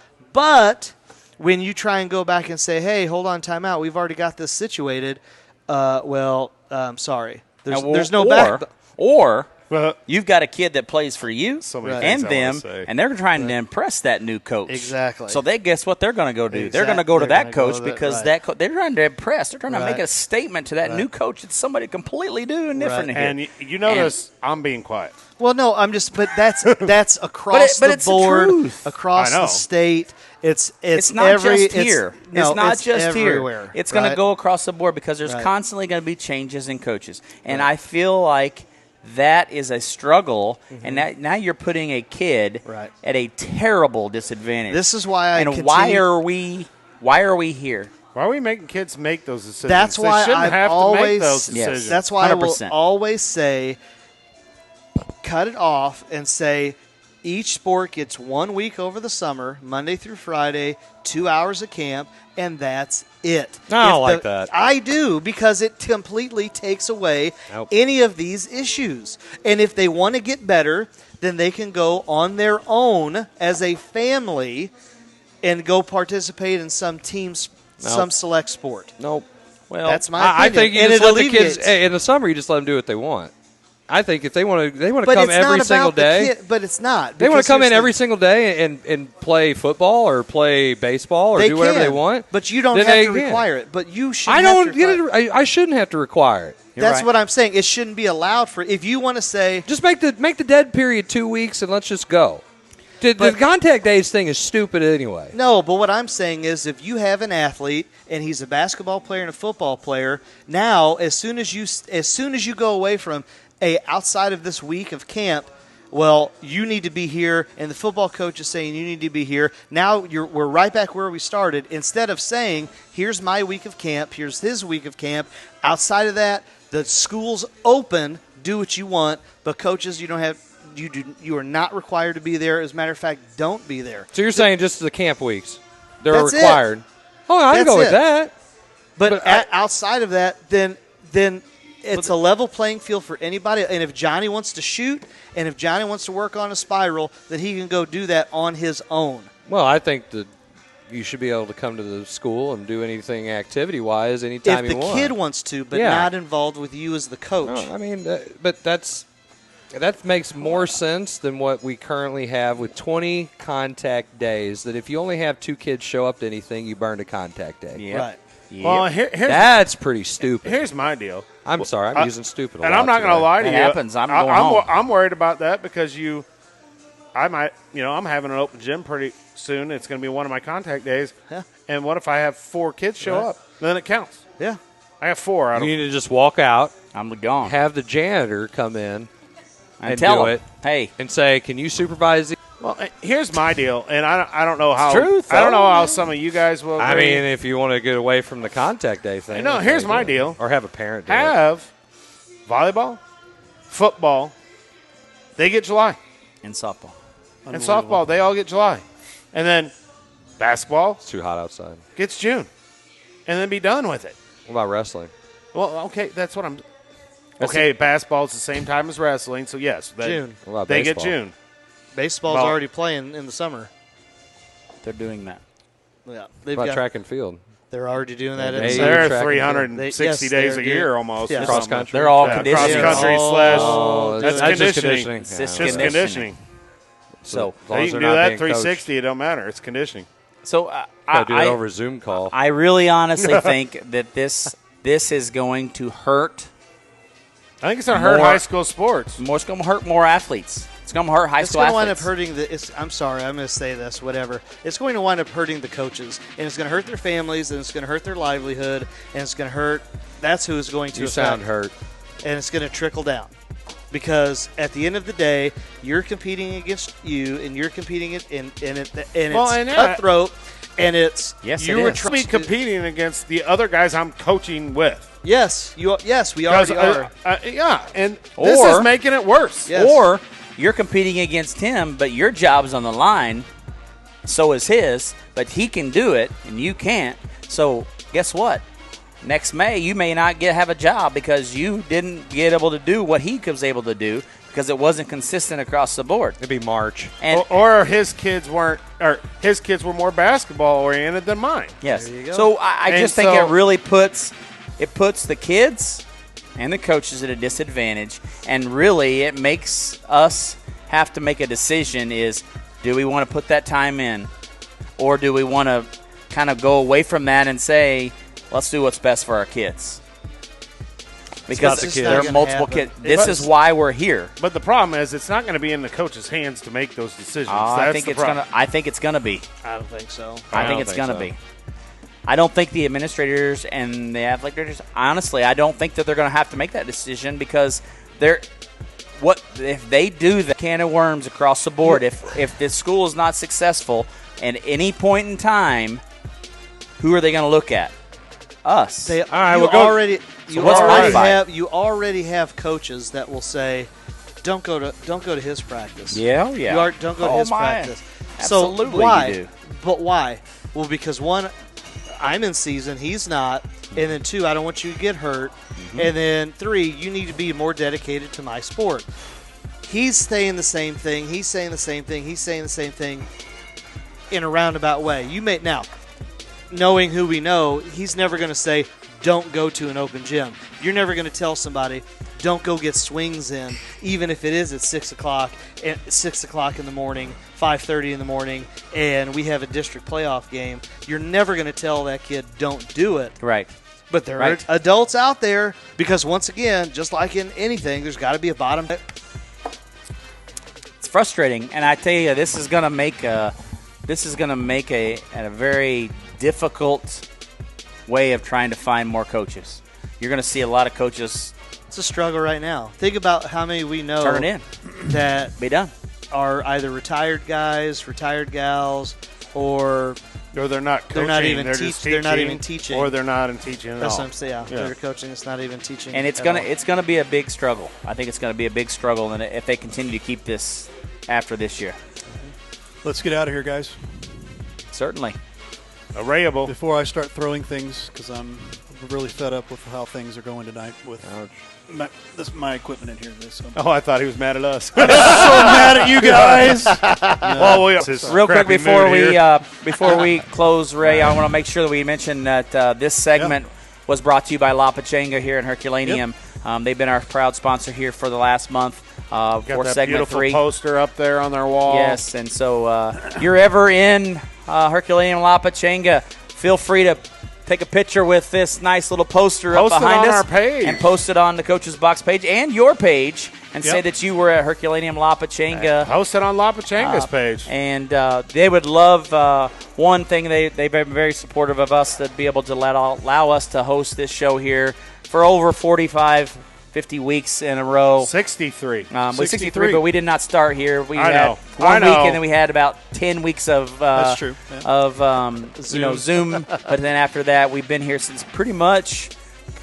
when you try and go back and say, hey, hold on, time out, we've already got this situated, sorry. There's no back. Or you've got a kid that plays for you and them, and they're trying to impress that new coach. Exactly. So guess what they're going to go do? Exactly. They're going to go to that coach because they're trying to impress. They're trying to make a statement to that new coach. It's somebody completely different here. And you notice I'm being quiet. Well, no, but that's across the board, across the state. It's not every, just here. No, it's not just everywhere, here. It's going right? to go across the board because there's Right. constantly going to be changes in coaches. And I feel like that is a struggle, and now you're putting a kid at a terrible disadvantage. This is why I and continue- why are we here? Why are we making kids make those decisions? That's why they shouldn't I've have always, to make those decisions. That's why 100%. I will always say, cut it off and say, each sport gets 1 week over the summer, Monday through Friday, 2 hours of camp, and that's it. I don't like that. I do, because it completely takes away Nope. any of these issues. And if they want to get better, then they can go on their own as a family and go participate in some teams, Nope. some select sport. Nope. Well, that's my I opinion. think you And just it let the kids alleviates. in the summer. You just let them do what they want. I think if they want to But come it's every not single about the day. kid, but it's not. They want because to come in here's every single day and play football or play baseball or They do whatever they can, want. but you don't then have they to can. require it. But you should. I have don't to get require it. I shouldn't have to require it. That's what I'm saying. It shouldn't be allowed for. If you want to say, just make the dead period 2 weeks and let's just go. The contact days thing is stupid anyway. no. But what I'm saying is, if you have an athlete and he's a basketball player and a football player, now as soon as you go away from outside of this week of camp, well, you need to be here, and the football coach is saying you need to be here. Now we're right back where we started. Instead of saying, here's my week of camp, here's his week of camp. Outside of that, the school's open. Do what you want, but coaches, you are not required to be there. As a matter of fact, don't be there. So you're saying just the camp weeks, they're That's it. required. Oh, I can That's go with it. that. But outside of that, then it's a level playing field for anybody. And if Johnny wants to shoot, and if Johnny wants to work on a spiral, then he can go do that on his own. Well, I think that you should be able to come to the school and do anything activity-wise anytime If you the want. kid wants to, but Yeah. not involved with you as the coach. No, I mean, but that makes more sense than what we currently have with 20 contact days, that if you only have 2 kids show up to anything, you burn a contact day. Yep. Right. Yep. Well, here's That's pretty stupid. Here's my deal. I'm sorry, I'm using stupid a and lot I'm not today. going to lie to That you. happens. I'm going home. I'm worried about that because I'm having an open gym pretty soon. It's going to be one of my contact days. Yeah. And what if I have 4 kids show Right. up? Then it counts. Yeah. I have 4. You need to just walk out, I'm gone. have the janitor come in and tell do him, it, hey, and say, "Can you supervise these?" Well, here's my deal, and I don't know how. truth, I don't know though. how some of you guys will. I agree. mean, if you want to get away from the contact day thing. No, that's here's how you my do it. deal. Or have a parent do it. Have volleyball, football, they get July, and softball. and softball they all get July, and then basketball It's too hot outside. gets June, and then be done with it. What about wrestling? Well, okay, that's what I'm. Okay, basketball's the same time as wrestling, so yes, June. What about they baseball? get June. Baseball's Well- already playing in the summer. They're doing that. Yeah, What about track and field? They're already doing that. in Hey, the you're summer. They're track and 360 Yes, days they're a year doing- almost. yeah. or Cross something. country? They're all Yeah, conditioning. cross country slash. Oh, That's that's just conditioning. conditioning. It's Yeah. just Just conditioning. So, As long You as can they're do not that being 360. It don't matter. It's conditioning. so Gotta do it over a Zoom call. I really honestly think that this is going to hurt. I think it's going to hurt More- high school sports. It's going to hurt more athletes. It's going to hurt high It's school going to wind up athletes. hurting the. I'm sorry, I'm going to say this. Whatever. It's going to wind up hurting the coaches, and it's going to hurt their families, and it's going to hurt their livelihood, and it's going to hurt. That's who it's going to You affect. sound hurt. And it's going to trickle down, because at the end of the day, you're competing against you, and you're competing and it's cutthroat, and it's Yes, You it were is. trying to be competing against the other guys I'm coaching with. Yes, we already are. Yeah, and this Or- is making it worse. Yes. Or you're competing against him, but your job's on the line. So is his, but he can do it and you can't. So guess what? Next May, you may not have a job because you didn't get able to do what he was able to do because it wasn't consistent across the board. It'd be March. And Or his kids were more basketball oriented than mine. yes, There you go. so I And just think so- it really puts the kids and the coaches at a disadvantage, and really it makes us have to make a decision: is do we want to put that time in, or do we want to kind of go away from that and say, let's do what's best for our kids? because It's there not are multiple gonna kids. happen. This is why we're here. But the problem is, it's not going to be in the coach's hands to make those decisions. I think it's gonna. I think it's gonna be. I don't think so. I think it's gonna be. I don't think the administrators and the athletic directors. Honestly, I don't think that they're going to have to make that decision because what if they do the can of worms across the board? If this school is not successful at any point in time, who are they going to look at? Us. You already have coaches that will say, "Don't go to his practice." Yeah. Don't go to his practice. Absolutely, so why? You do. But why? Well, because one, I'm in season, he's not, and then two, I don't want you to get hurt, and then three, you need to be more dedicated to my sport. He's saying the same thing. He's saying the same thing. He's saying the same thing in a roundabout way. You may now, knowing who we know, he's never going to say, "Don't go to an open gym." You're never going to tell somebody, "Don't go get swings in," even if it is at 6 o'clock in the morning, 5:30 in the morning, and we have a district playoff game. You're never going to tell that kid, "Don't do it." Right. But there are adults out there, because once again, just like in anything, there's got to be a bottom. It's frustrating, and I tell you, this is going to make a very difficult way of trying to find more coaches. You're going to see a lot of coaches. It's a struggle right now. Think about how many we know turn it in that be done are either retired guys, retired gals, or they're not coaching. They're not even teaching, or they're not in teaching at That's all. what I'm saying. Yeah, they're coaching. It's not even teaching. And it's gonna be a big struggle. I think it's gonna be a big struggle, and if they continue to keep this after this year. Let's get out of here, guys. Certainly. Arrayable. Before I start throwing things, because I'm really fed up with how things are going tonight with my equipment in here. Oh, I thought he was mad at us. I'm so mad at you guys. Real quick before we close, Ray, I want to make sure that we mention that this segment was brought to you by La Pachanga here in Herculaneum. They've been our proud sponsor here for the last month for Got that segment beautiful 3. Poster up there on their wall. Yes, and so you're ever in Herculaneum La Pachanga, feel free to take a picture with this nice little poster up behind us our page. and post it on the Coach's Box page and your page and say that you were at Herculaneum La Pachanga. Post it on La Pachanga's page. And they would love one thing. They've been very supportive of us to be able to allow us to host this show here for over 50 weeks in a row. 63. 63, but we did not start here. We I had know. 1 week, and then we had about 10 weeks of That's true. Zoom. But then after that, we've been here since pretty much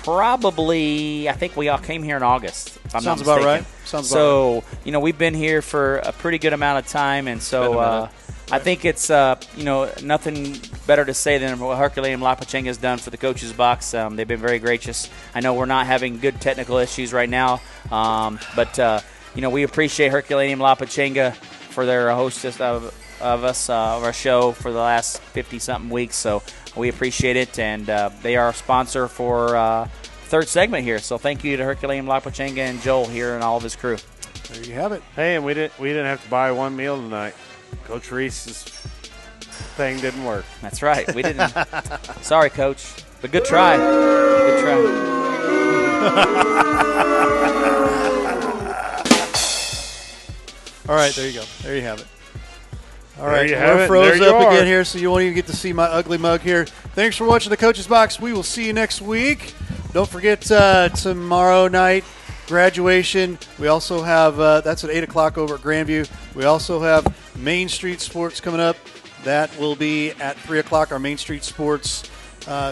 probably, I think we all came here in August, if I'm not mistaken. Sounds about right. Sounds about right. We've been here for a pretty good amount of time, and so I think it's, nothing better to say than what Herculaneum La Pachanga has done for the Coach's Box. They've been very gracious. I know we're not having good technical issues right now, but we appreciate Herculaneum La Pachanga for their hostess of our show for the last 50-something weeks. So we appreciate it, and they are a sponsor for third segment here. So thank you to Herculaneum La Pachanga and Joel here and all of his crew. There you have it. Hey, and we didn't have to buy one meal tonight. Coach Reese's thing didn't work. That's right. We didn't. Sorry, Coach. But good try. Good try. All right, there you go. There you have it. All There right, you have we're it. froze There you up are. again here, so you won't even get to see my ugly mug here. Thanks for watching the Coach's Box. We will see you next week. Don't forget tomorrow night, graduation. We also have, that's at 8 o'clock over at Grandview. We also have Main Street Sports coming up. That will be at 3 o'clock, our Main Street Sports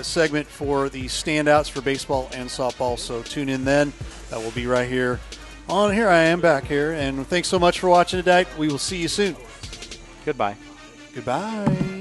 segment for the standouts for baseball and softball. So tune in then. That will be right here. Here I am back here. And thanks so much for watching tonight. We will see you soon. Goodbye. Goodbye.